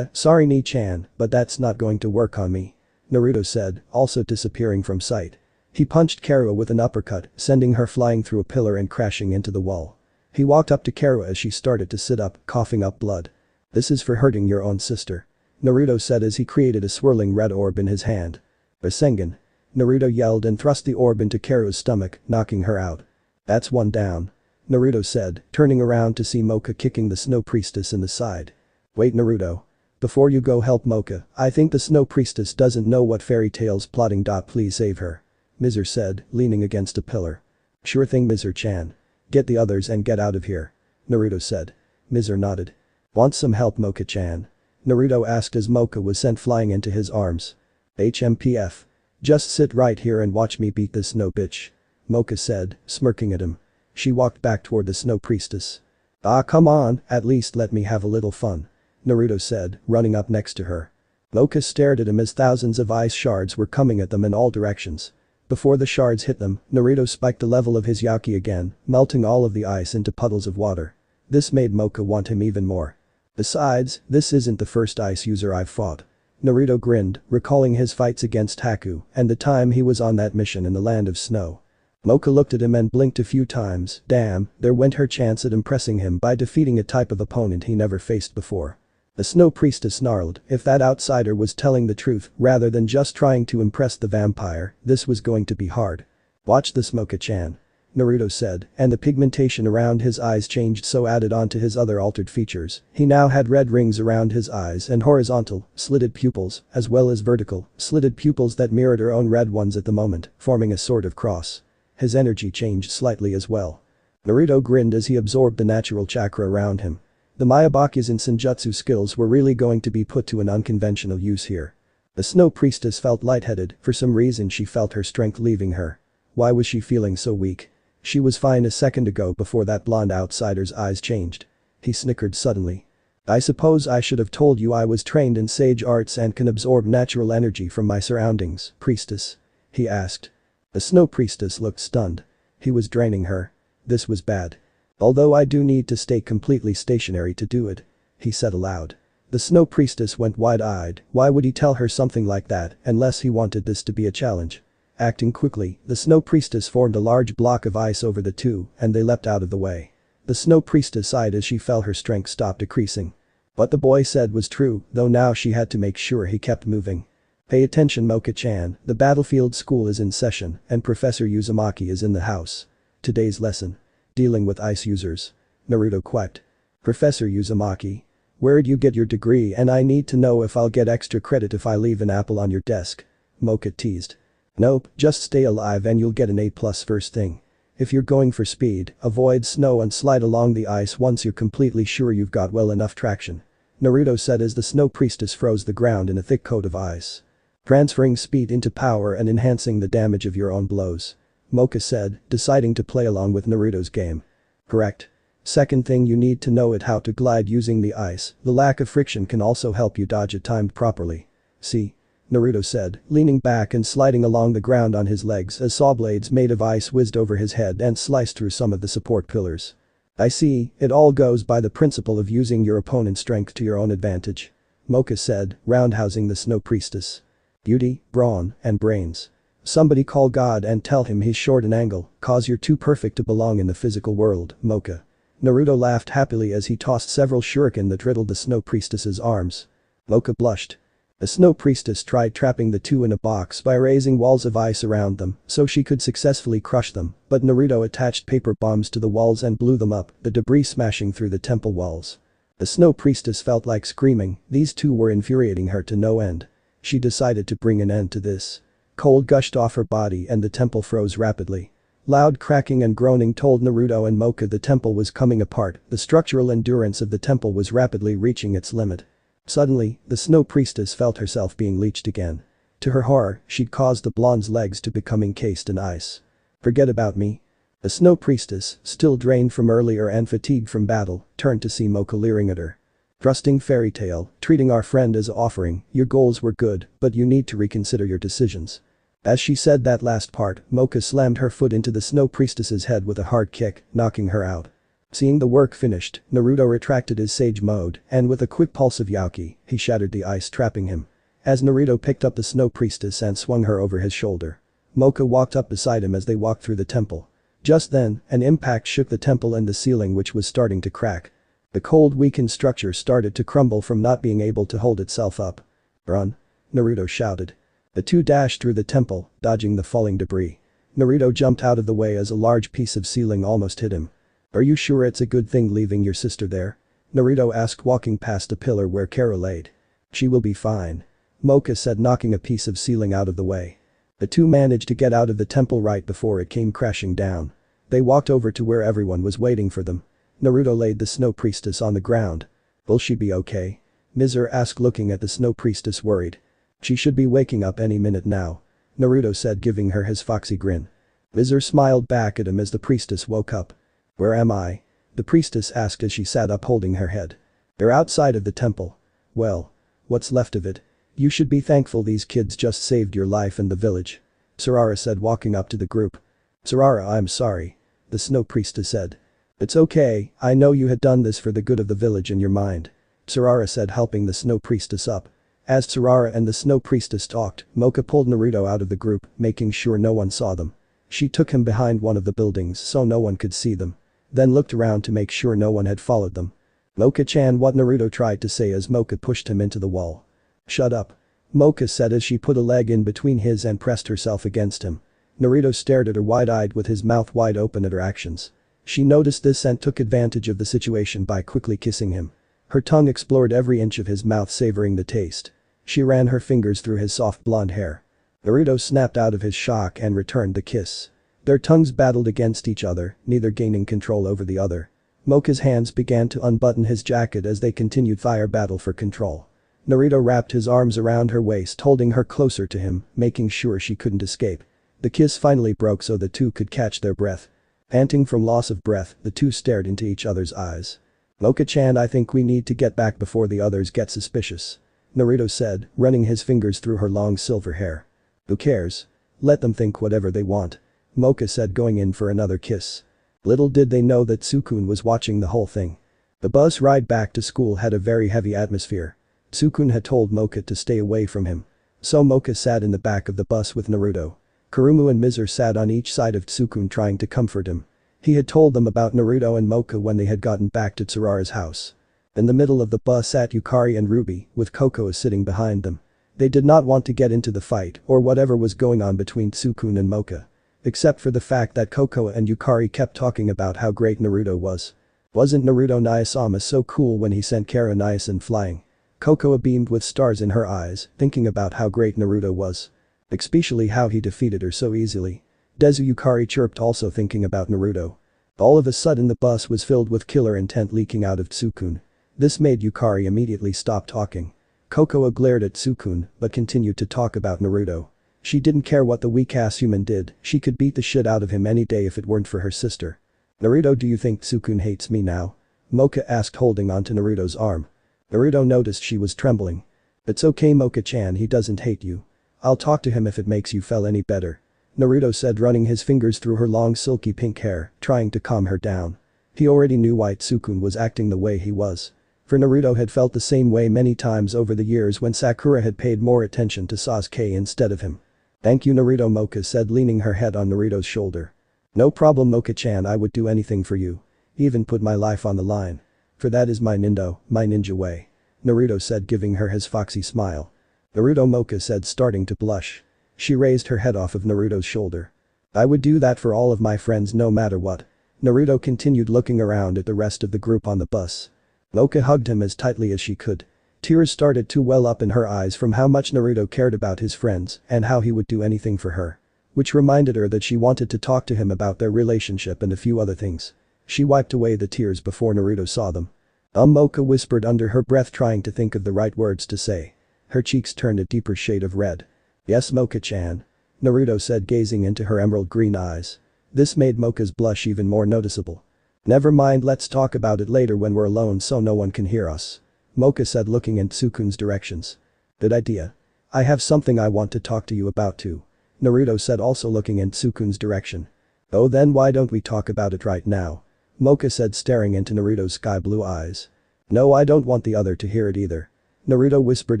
Sorry Ni-chan, but that's not going to work on me. Naruto said, also disappearing from sight. He punched Karu with an uppercut, sending her flying through a pillar and crashing into the wall. He walked up to Karu as she started to sit up, coughing up blood. This is for hurting your own sister. Naruto said as he created a swirling red orb in his hand. Rasengan. Naruto yelled and thrust the orb into Karu's stomach, knocking her out. That's one down. Naruto said, turning around to see Moka kicking the snow priestess in the side. Wait Naruto. Before you go help Moka, I think the snow priestess doesn't know what fairy tales plotting. Please save her. Mizer said, leaning against a pillar. Sure thing Mizer-chan. Get the others and get out of here. Naruto said. Mizer nodded. Want some help Moka-chan? Naruto asked as Moka was sent flying into his arms. HMPF. Just sit right here and watch me beat this snow bitch. Moka said, smirking at him. She walked back toward the snow priestess. Ah come on, at least let me have a little fun. Naruto said, running up next to her. Moka stared at him as thousands of ice shards were coming at them in all directions. Before the shards hit them, Naruto spiked the level of his Yaki again, melting all of the ice into puddles of water. This made Moka want him even more. Besides, this isn't the first ice user I've fought. Naruto grinned, recalling his fights against Haku and the time he was on that mission in the land of snow. Moka looked at him and blinked a few times. Damn, there went her chance at impressing him by defeating a type of opponent he never faced before. The snow priestess snarled, if that outsider was telling the truth rather than just trying to impress the vampire, this was going to be hard. Watch this Moka-chan. Naruto said, and the pigmentation around his eyes changed so added on to his other altered features. He now had red rings around his eyes and horizontal, slitted pupils, as well as vertical, slitted pupils that mirrored her own red ones at the moment, forming a sort of cross. His energy changed slightly as well. Naruto grinned as he absorbed the natural chakra around him. The Miyabaki's and Senjutsu skills were really going to be put to an unconventional use here. The snow priestess felt lightheaded, for some reason she felt her strength leaving her. Why was she feeling so weak? She was fine a second ago before that blonde outsider's eyes changed. He snickered suddenly. I suppose I should have told you I was trained in sage arts and can absorb natural energy from my surroundings, priestess. He asked. The snow priestess looked stunned. He was draining her. This was bad. Although I do need to stay completely stationary to do it. He said aloud. The snow priestess went wide-eyed. Why would he tell her something like that unless he wanted this to be a challenge? Acting quickly, the snow priestess formed a large block of ice over the two and they leapt out of the way. The snow priestess sighed as she felt her strength stop decreasing. What the boy said was true, though now she had to make sure he kept moving. Pay attention Moka-chan, the battlefield school is in session and Professor Uzumaki is in the house. Today's lesson. Dealing with ice users. Naruto quacked. Professor Uzumaki. Where'd you get your degree and I need to know if I'll get extra credit if I leave an apple on your desk. Moka teased. Nope, just stay alive and you'll get an A+ first thing. If you're going for speed, avoid snow and slide along the ice once you're completely sure you've got well enough traction. Naruto said as the snow priestess froze the ground in a thick coat of ice. Transferring speed into power and enhancing the damage of your own blows. Moka said, deciding to play along with Naruto's game. Correct. Second thing you need to know is how to glide using the ice, the lack of friction can also help you dodge it timed properly. See? Naruto said, leaning back and sliding along the ground on his legs as saw blades made of ice whizzed over his head and sliced through some of the support pillars. I see, it all goes by the principle of using your opponent's strength to your own advantage. Moka said, roundhousing the snow priestess. Beauty, brawn, and brains. Somebody call God and tell him he's short an angle, cause you're too perfect to belong in the physical world, Moka. Naruto laughed happily as he tossed several shuriken that riddled the snow priestess's arms. Moka blushed. The snow priestess tried trapping the two in a box by raising walls of ice around them so she could successfully crush them, but Naruto attached paper bombs to the walls and blew them up, the debris smashing through the temple walls. The snow priestess felt like screaming, these two were infuriating her to no end. She decided to bring an end to this. Cold gushed off her body and the temple froze rapidly. Loud cracking and groaning told Naruto and Moka the temple was coming apart, the structural endurance of the temple was rapidly reaching its limit. Suddenly, the snow priestess felt herself being leeched again. To her horror, she'd caused the blonde's legs to become encased in ice. Forget about me. The snow priestess, still drained from earlier and fatigued from battle, turned to see Moka leering at her. Trusting fairy tale, treating our friend as an offering, your goals were good, but you need to reconsider your decisions. As she said that last part, Moka slammed her foot into the snow priestess's head with a hard kick, knocking her out. Seeing the work finished, Naruto retracted his sage mode, and with a quick pulse of Yauki, he shattered the ice trapping him. As Naruto picked up the snow priestess and swung her over his shoulder. Moka walked up beside him as they walked through the temple. Just then, an impact shook the temple and the ceiling which was starting to crack. The cold weakened structure started to crumble from not being able to hold itself up. "Run!" Naruto shouted. The two dashed through the temple, dodging the falling debris. Naruto jumped out of the way as a large piece of ceiling almost hit him. "Are you sure it's a good thing leaving your sister there?" Naruto asked walking past the pillar where Kara laid. "She will be fine," Moka said, knocking a piece of ceiling out of the way. The two managed to get out of the temple right before it came crashing down. They walked over to where everyone was waiting for them. Naruto laid the snow priestess on the ground. "Will she be okay?" Mizur asked, looking at the snow priestess worried. "She should be waking up any minute now," Naruto said, giving her his foxy grin. Mizur smiled back at him as the priestess woke up. "Where am I?" the priestess asked as she sat up holding her head. "They're outside of the temple." "Well, what's left of it? You should be thankful these kids just saved your life and the village," Sarara said, walking up to the group. "Sarara, I'm sorry," the snow priestess said. "It's okay, I know you had done this for the good of the village in your mind," Sarara said, helping the snow priestess up. As Sarara and the snow priestess talked, Moka pulled Naruto out of the group, making sure no one saw them. She took him behind one of the buildings so no one could see them. Then looked around to make sure no one had followed them. "Moka-chan," what Naruto tried to say as Moka pushed him into the wall. "Shut up," Moka said as she put a leg in between his and pressed herself against him. Naruto stared at her wide-eyed with his mouth wide open at her actions. She noticed this and took advantage of the situation by quickly kissing him. Her tongue explored every inch of his mouth, savoring the taste. She ran her fingers through his soft blonde hair. Naruto snapped out of his shock and returned the kiss. Their tongues battled against each other, neither gaining control over the other. Moka's hands began to unbutton his jacket as they continued fire battle for control. Naruto wrapped his arms around her waist, holding her closer to him, making sure she couldn't escape. The kiss finally broke so the two could catch their breath. Panting from loss of breath, the two stared into each other's eyes. "Moka-chan, I think we need to get back before the others get suspicious," Naruto said, running his fingers through her long silver hair. "Who cares? Let them think whatever they want," Moka said, going in for another kiss. Little did they know that Sukun was watching the whole thing. The bus ride back to school had a very heavy atmosphere. Sukun had told Moka to stay away from him. So Moka sat in the back of the bus with Naruto. Kurumu and Mizur sat on each side of Sukun trying to comfort him. He had told them about Naruto and Moka when they had gotten back to Tsurara's house. In the middle of the bus sat Yukari and Ruby, with Kokoa sitting behind them. They did not want to get into the fight or whatever was going on between Sukun and Moka. Except for the fact that Kokoa and Yukari kept talking about how great Naruto was. Wasn't Naruto Nayasama so cool when he sent Kara Niasen flying? Kokoa beamed with stars in her eyes, thinking about how great Naruto was. Especially how he defeated her so easily. Desu, Yukari chirped, also thinking about Naruto. All of a sudden the bus was filled with killer intent leaking out of Tsukun. This made Yukari immediately stop talking. Kokoa glared at Tsukun but continued to talk about Naruto. She didn't care what the weak-ass human did, she could beat the shit out of him any day if it weren't for her sister. "Naruto, do you think Tsukun hates me now?" Moka asked, holding onto Naruto's arm. Naruto noticed she was trembling. "It's okay, Moka-chan, he doesn't hate you. I'll talk to him if it makes you feel any better," Naruto said, running his fingers through her long silky pink hair, trying to calm her down. He already knew why Tsukun was acting the way he was. For Naruto had felt the same way many times over the years when Sakura had paid more attention to Sasuke instead of him. "Thank you, Naruto," Moka said, leaning her head on Naruto's shoulder. "No problem, Moka-chan, I would do anything for you. Even put my life on the line. For that is my ninja way," Naruto said, giving her his foxy smile. "Naruto," Moka said, starting to blush. She raised her head off of Naruto's shoulder. "I would do that for all of my friends no matter what." Naruto continued, looking around at the rest of the group on the bus. Moka hugged him as tightly as she could. Tears started to well up in her eyes from how much Naruto cared about his friends and how he would do anything for her. Which reminded her that she wanted to talk to him about their relationship and a few other things. She wiped away the tears before Naruto saw them. Moka whispered under her breath, trying to think of the right words to say. Her cheeks turned a deeper shade of red. "Yes, Moka-chan," Naruto said, gazing into her emerald green eyes. This made Moka's blush even more noticeable. "Never mind, let's talk about it later when we're alone so no one can hear us," Moka said, looking in Tsukun's directions. "Good idea. I have something I want to talk to you about too," Naruto said, also looking in Tsukun's direction. Oh, then why don't we talk about it right now? Moka said, staring into Naruto's sky blue eyes. No, I don't want the other to hear it either. Naruto whispered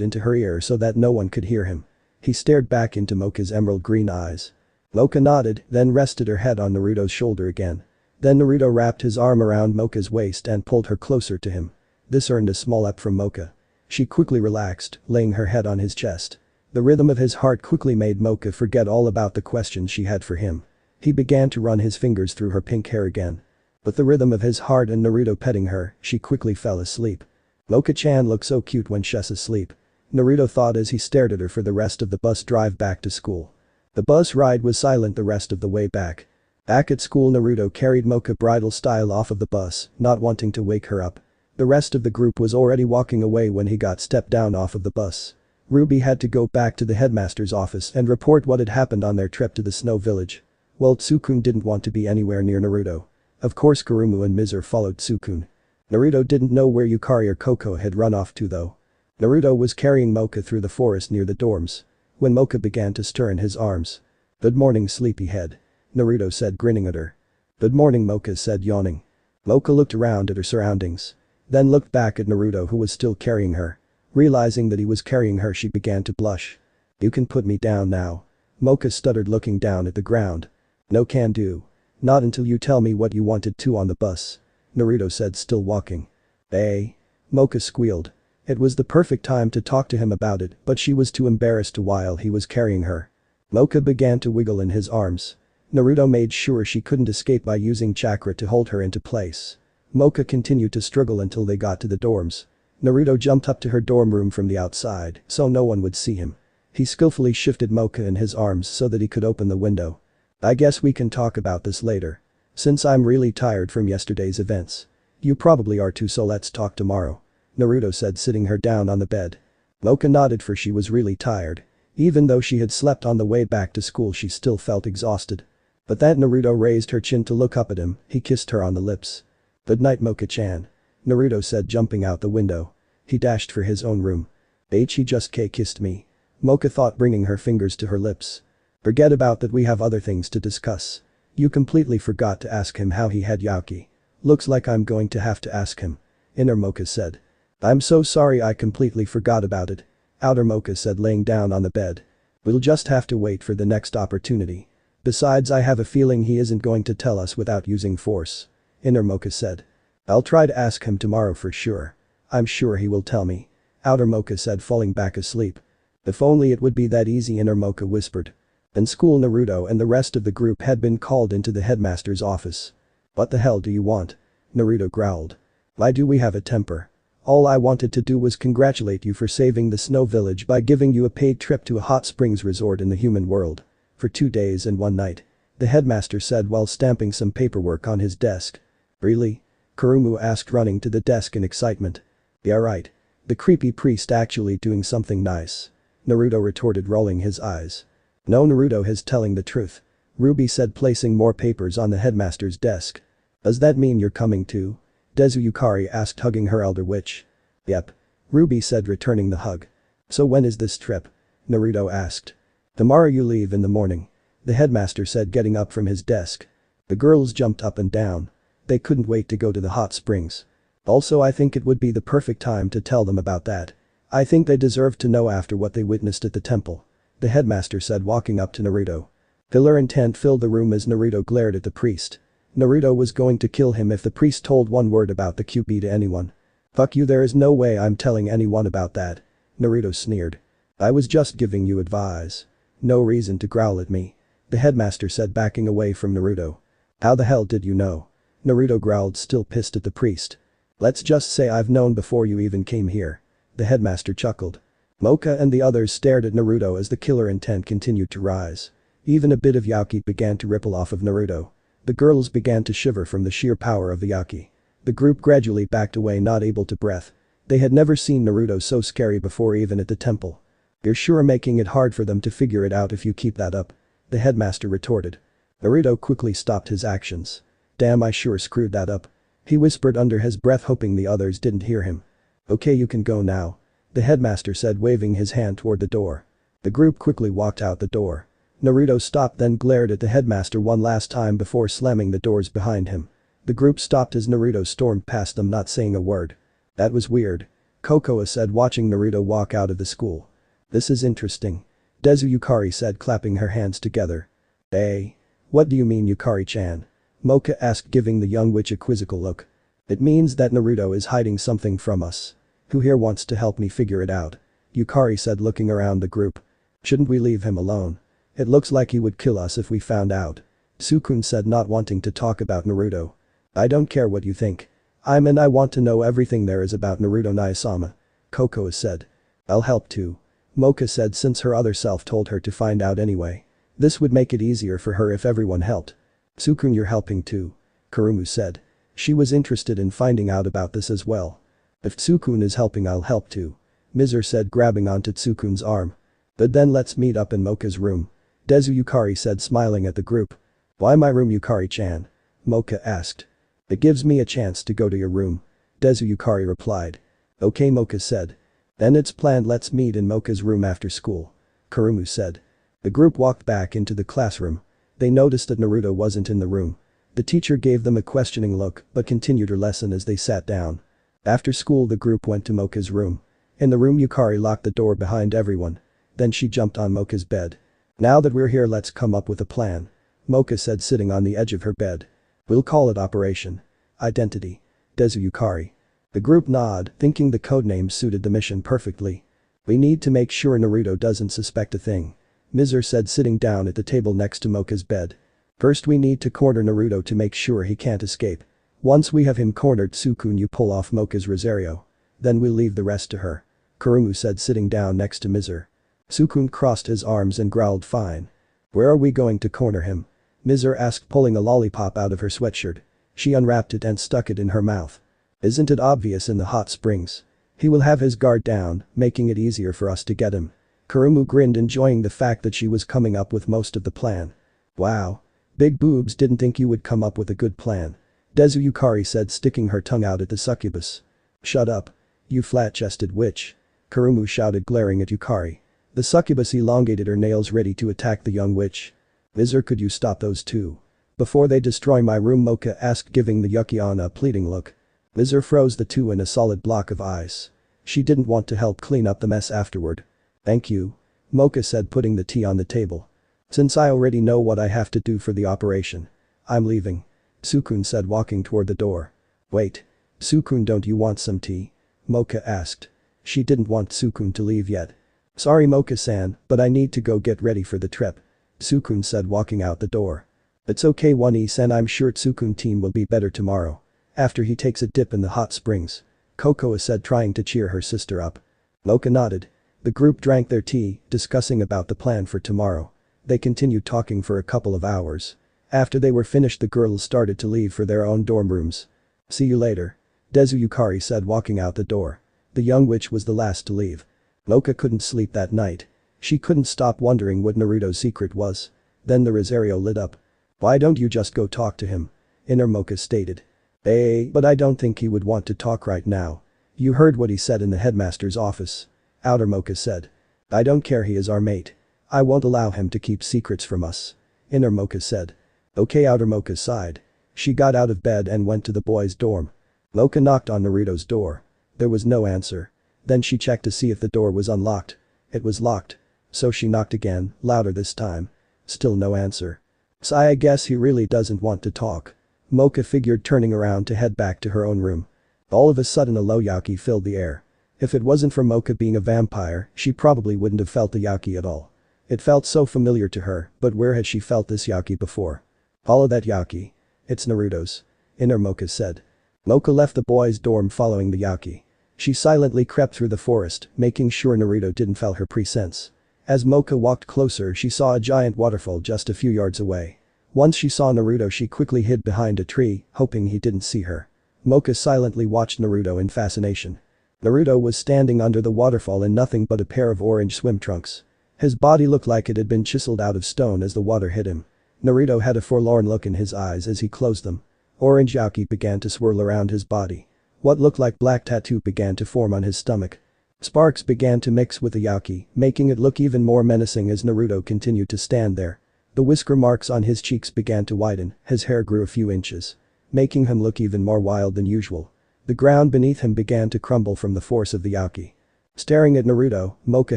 into her ear so that no one could hear him. He stared back into Moka's emerald green eyes. Moka nodded, then rested her head on Naruto's shoulder again. Then Naruto wrapped his arm around Moka's waist and pulled her closer to him. This earned a small up from Moka. She quickly relaxed, laying her head on his chest. The rhythm of his heart quickly made Moka forget all about the questions she had for him. He began to run his fingers through her pink hair again. With the rhythm of his heart and Naruto petting her, she quickly fell asleep. Moka-chan looks so cute when she's asleep. Naruto thought as he stared at her for the rest of the bus drive back to school. The bus ride was silent the rest of the way back. Back at school, Naruto carried Moka bridal style off of the bus, not wanting to wake her up. The rest of the group was already walking away when he got stepped down off of the bus. Ruby had to go back to the headmaster's office and report what had happened on their trip to the snow village. Well, Tsukun didn't want to be anywhere near Naruto. Of course, Kurumu and Mizur followed Tsukun. Naruto didn't know where Yukari or Koko had run off to though. Naruto was carrying Moka through the forest near the dorms. When Moka began to stir in his arms. "Good morning, sleepyhead," Naruto said, grinning at her. "Good morning," Moka said, yawning. Moka looked around at her surroundings. Then looked back at Naruto, who was still carrying her. Realizing that he was carrying her, she began to blush. "You can put me down now," Moka stuttered, looking down at the ground. "No, can do. Not until you tell me what you wanted to on the bus," Naruto said, still walking. "Eh?" Moka squealed. It was the perfect time to talk to him about it, but she was too embarrassed to while he was carrying her. Moka began to wiggle in his arms. Naruto made sure she couldn't escape by using chakra to hold her into place. Moka continued to struggle until they got to the dorms. Naruto jumped up to her dorm room from the outside so no one would see him. He skillfully shifted Moka in his arms so that he could open the window. "I guess we can talk about this later. Since I'm really tired from yesterday's events. You probably are too, so let's talk tomorrow," Naruto said, sitting her down on the bed. Moka nodded, for she was really tired. Even though she had slept on the way back to school, she still felt exhausted. But that Naruto raised her chin to look up at him, he kissed her on the lips. "Good night, Moka-chan," Naruto said, jumping out the window. He dashed for his own room. He just kissed me," Moka thought, bringing her fingers to her lips. "Forget about that, we have other things to discuss. You completely forgot to ask him how he had Yauki. Looks like I'm going to have to ask him," Inner Moka said. "I'm so sorry, I completely forgot about it," Outer Moka said, laying down on the bed. "We'll just have to wait for the next opportunity. Besides, I have a feeling he isn't going to tell us without using force," Inner Moka said. "I'll try to ask him tomorrow for sure. I'm sure he will tell me," Outer Moka said, falling back asleep. "If only it would be that easy," Inner Moka whispered. In school, Naruto and the rest of the group had been called into the headmaster's office. "What the hell do you want?" Naruto growled. "Why do we have a temper? All I wanted to do was congratulate you for saving the snow village by giving you a paid trip to a hot springs resort in the human world. For 2 days and 1 night," the headmaster said while stamping some paperwork on his desk. "Really?" Kurumu asked, running to the desk in excitement. "Yeah, right. The creepy priest actually doing something nice," Naruto retorted, rolling his eyes. "No, Naruto is telling the truth," Ruby said, placing more papers on the headmaster's desk. "Does that mean you're coming too?" Desu Yukari asked, hugging her elder witch. "Yep," Ruby said, returning the hug. "So when is this trip?" Naruto asked. "Tomorrow you leave in the morning," the headmaster said, getting up from his desk. The girls jumped up and down. They couldn't wait to go to the hot springs. "Also, I think it would be the perfect time to tell them about that. I think they deserve to know after what they witnessed at the temple," the headmaster said, walking up to Naruto. Killer intent filled the room as Naruto glared at the priest. Naruto was going to kill him if the priest told one word about the QB to anyone. "Fuck you, there is no way I'm telling anyone about that," Naruto sneered. "I was just giving you advice. No reason to growl at me," the headmaster said, backing away from Naruto. "How the hell did you know?" Naruto growled, still pissed at the priest. "Let's just say I've known before you even came here," the headmaster chuckled. Moka and the others stared at Naruto as the killer intent continued to rise. Even a bit of Yauki began to ripple off of Naruto. The girls began to shiver from the sheer power of the Yauki. The group gradually backed away, not able to breathe. They had never seen Naruto so scary before, even at the temple. "You're sure making it hard for them to figure it out if you keep that up," the headmaster retorted. Naruto quickly stopped his actions. "Damn, I sure screwed that up," he whispered under his breath, hoping the others didn't hear him. "Okay, you can go now," the headmaster said, waving his hand toward the door. The group quickly walked out the door. Naruto stopped then glared at the headmaster one last time before slamming the doors behind him. The group stopped as Naruto stormed past them not saying a word. That was weird. Kokoa said watching Naruto walk out of the school. This is interesting. Desu Yukari said clapping her hands together. Hey. What do you mean Yukari-chan? Moka asked giving the young witch a quizzical look. It means that Naruto is hiding something from us. Who here wants to help me figure it out? Yukari said looking around the group. Shouldn't we leave him alone? It looks like he would kill us if we found out. Sukun said not wanting to talk about Naruto. I don't care what you think. I want to know everything there is about Naruto Naisama. Kokoa said. I'll help too. Moka said since her other self told her to find out anyway. This would make it easier for her if everyone helped. Sukun you're helping too. Kurumu said. She was interested in finding out about this as well. If Tsukun is helping I'll help too. Mizer said grabbing onto Tsukun's arm. But then let's meet up in Moka's room. Desu Yukari said smiling at the group. Why my room Yukari-chan? Moka asked. It gives me a chance to go to your room. Desu Yukari replied. Okay Moka said. Then it's planned let's meet in Moka's room after school. Kurumu said. The group walked back into the classroom. They noticed that Naruto wasn't in the room. The teacher gave them a questioning look but continued her lesson as they sat down. After school the group went to Moka's room. In the room Yukari locked the door behind everyone. Then she jumped on Moka's bed. Now that we're here let's come up with a plan. Moka said sitting on the edge of her bed. We'll call it Operation Identity. Desu Yukari. The group nodded, thinking the codename suited the mission perfectly. We need to make sure Naruto doesn't suspect a thing. Mizer said sitting down at the table next to Moka's bed. First we need to corner Naruto to make sure he can't escape. Once we have him cornered Sukun you pull off Moka's Rosario. Then we'll leave the rest to her. Kurumu said sitting down next to Mizer. Sukun crossed his arms and growled fine. Where are we going to corner him? Mizer asked pulling a lollipop out of her sweatshirt. She unwrapped it and stuck it in her mouth. Isn't it obvious in the hot springs? He will have his guard down, making it easier for us to get him. Kurumu grinned enjoying the fact that she was coming up with most of the plan. Wow. Big boobs didn't think you would come up with a good plan. Desu Yukari said sticking her tongue out at the succubus. Shut up. You flat-chested witch. Kurumu shouted glaring at Yukari. The succubus elongated her nails ready to attack the young witch. Mizer could you stop those two? Before they destroy my room Moka asked giving the Yukiana a pleading look. Mizer froze the two in a solid block of ice. She didn't want to help clean up the mess afterward. Thank you. Moka said putting the tea on the table. Since I already know what I have to do for the operation. I'm leaving. Sukun said walking toward the door. Wait. Sukun don't you want some tea? Moka asked. She didn't want Sukun to leave yet. Sorry Moka-san, but I need to go get ready for the trip. Sukun said walking out the door. It's okay One-san I'm sure Tsukun team will be better tomorrow. After he takes a dip in the hot springs. Kokoa said trying to cheer her sister up. Moka nodded. The group drank their tea, discussing about the plan for tomorrow. They continued talking for a couple of hours. After they were finished the girls started to leave for their own dorm rooms. See you later. Desu Yukari said walking out the door. The young witch was the last to leave. Moka couldn't sleep that night. She couldn't stop wondering what Naruto's secret was. Then the Rosario lit up. Why don't you just go talk to him? Inner Moka stated. But I don't think he would want to talk right now. You heard what he said in the headmaster's office. Outer Moka said. I don't care he is our mate. I won't allow him to keep secrets from us. Inner Moka said. Okay Outer Moka sighed. She got out of bed and went to the boys' dorm. Moka knocked on Naruto's door. There was no answer. Then she checked to see if the door was unlocked. It was locked. So she knocked again, louder this time. Still no answer. So I guess he really doesn't want to talk. Moka figured turning around to head back to her own room. All of a sudden a low yaki filled the air. If it wasn't for Moka being a vampire, she probably wouldn't have felt the yaki at all. It felt so familiar to her, but where had she felt this yaki before? Follow that yaki. It's Naruto's. Inner Moka said. Moka left the boys' dorm following the yaki. She silently crept through the forest, making sure Naruto didn't feel her presence. As Moka walked closer she saw a giant waterfall just a few yards away. Once she saw Naruto she quickly hid behind a tree, hoping he didn't see her. Moka silently watched Naruto in fascination. Naruto was standing under the waterfall in nothing but a pair of orange swim trunks. His body looked like it had been chiseled out of stone as the water hit him. Naruto had a forlorn look in his eyes as he closed them. Orange yaki began to swirl around his body. What looked like black tattoo began to form on his stomach. Sparks began to mix with the Yaki, making it look even more menacing as Naruto continued to stand there. The whisker marks on his cheeks began to widen, his hair grew a few inches, making him look even more wild than usual. The ground beneath him began to crumble from the force of the Yaki. Staring at Naruto, Moka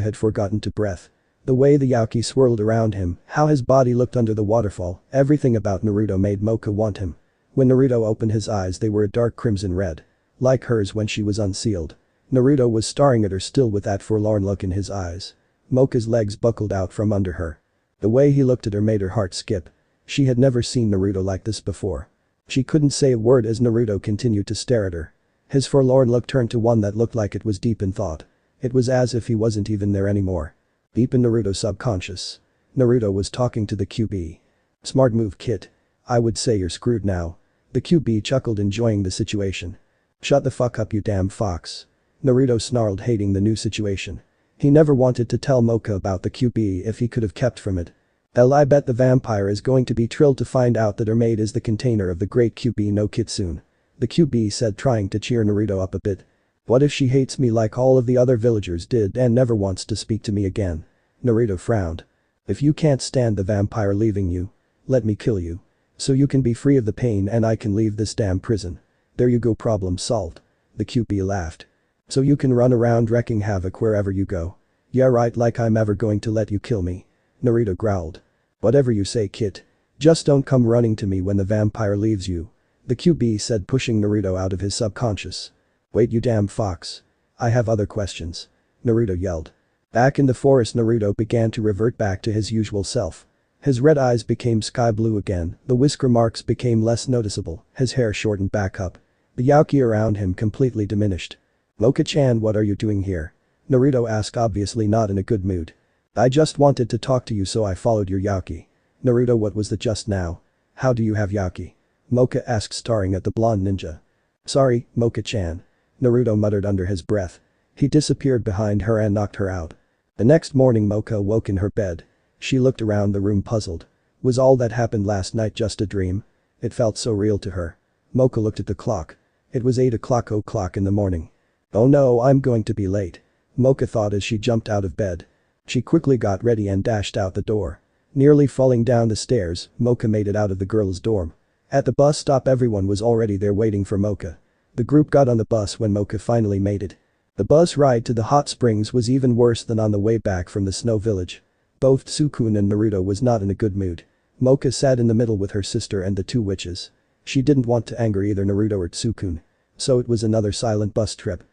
had forgotten to breath. The way the Yaki swirled around him, how his body looked under the waterfall, everything about Naruto made Moka want him. When Naruto opened his eyes they were a dark crimson red. Like hers when she was unsealed. Naruto was staring at her still with that forlorn look in his eyes. Moka's legs buckled out from under her. The way he looked at her made her heart skip. She had never seen Naruto like this before. She couldn't say a word as Naruto continued to stare at her. His forlorn look turned to one that looked like it was deep in thought. It was as if he wasn't even there anymore. Deep in Naruto's subconscious. Naruto was talking to the QB. Smart move, kid. I would say you're screwed now. The QB chuckled, enjoying the situation. Shut the fuck up, you damn fox. Naruto snarled, hating the new situation. He never wanted to tell Moka about the QB if he could have kept from it. I bet the vampire is going to be thrilled to find out that her maid is the container of the great QB no Kitsune. The QB said, trying to cheer Naruto up a bit. What if she hates me like all of the other villagers did and never wants to speak to me again? Naruto frowned. If you can't stand the vampire leaving you, let me kill you. So you can be free of the pain and I can leave this damn prison. There you go, problem solved. The QB laughed. So you can run around wrecking havoc wherever you go. Yeah right, like I'm ever going to let you kill me. Naruto growled. Whatever you say, kid. Just don't come running to me when the vampire leaves you. The QB said, pushing Naruto out of his subconscious. Wait, you damn fox. I have other questions. Naruto yelled. Back in the forest, Naruto began to revert back to his usual self. His red eyes became sky blue again, the whisker marks became less noticeable, his hair shortened back up. The Yaki around him completely diminished. Moka-chan, what are you doing here? Naruto asked, obviously not in a good mood. I just wanted to talk to you, so I followed your Yaki. Naruto, what was the just now? How do you have Yaki? Moka asked, staring at the blonde ninja. Sorry, Moka-chan. Naruto muttered under his breath. He disappeared behind her and knocked her out. The next morning Moka awoke in her bed. She looked around the room puzzled. Was all that happened last night just a dream? It felt so real to her. Moka looked at the clock. It was 8:00 in the morning. Oh no, I'm going to be late. Moka thought as she jumped out of bed. She quickly got ready and dashed out the door. Nearly falling down the stairs, Moka made it out of the girls' dorm. At the bus stop everyone was already there waiting for Moka. The group got on the bus when Moka finally made it. The bus ride to the hot springs was even worse than on the way back from the snow village. Both Sukun and Naruto was not in a good mood. Moka sat in the middle with her sister and the two witches. She didn't want to anger either Naruto or Sukun. So it was another silent bus trip.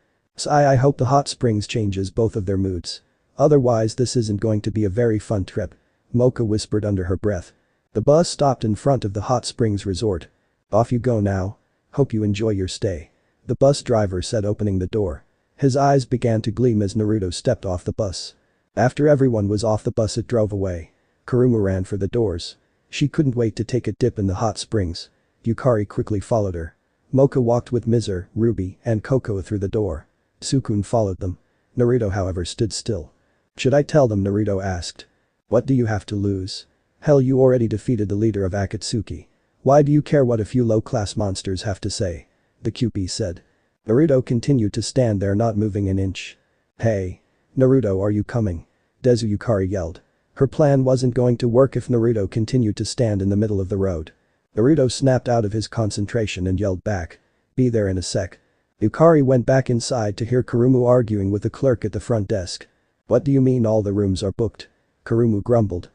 I hope the hot springs changes both of their moods. Otherwise this isn't going to be a very fun trip. Moka whispered under her breath. The bus stopped in front of the hot springs resort. Off you go now. Hope you enjoy your stay. The bus driver said, opening the door. His eyes began to gleam as Naruto stepped off the bus. After everyone was off the bus it drove away. Kurama ran for the doors. She couldn't wait to take a dip in the hot springs. Yukari quickly followed her. Moka walked with Mizur, Ruby, and Cocoa through the door. Sukun followed them. Naruto however stood still. Should I tell them? Naruto asked. What do you have to lose? Hell, you already defeated the leader of Akatsuki. Why do you care what a few low-class monsters have to say? The QP said. Naruto continued to stand there, not moving an inch. Hey. Naruto, are you coming? Desu, Yukari yelled. Her plan wasn't going to work if Naruto continued to stand in the middle of the road. Naruto snapped out of his concentration and yelled back. Be there in a sec. Yukari went back inside to hear Kurumu arguing with the clerk at the front desk. What do you mean all the rooms are booked? Kurumu grumbled.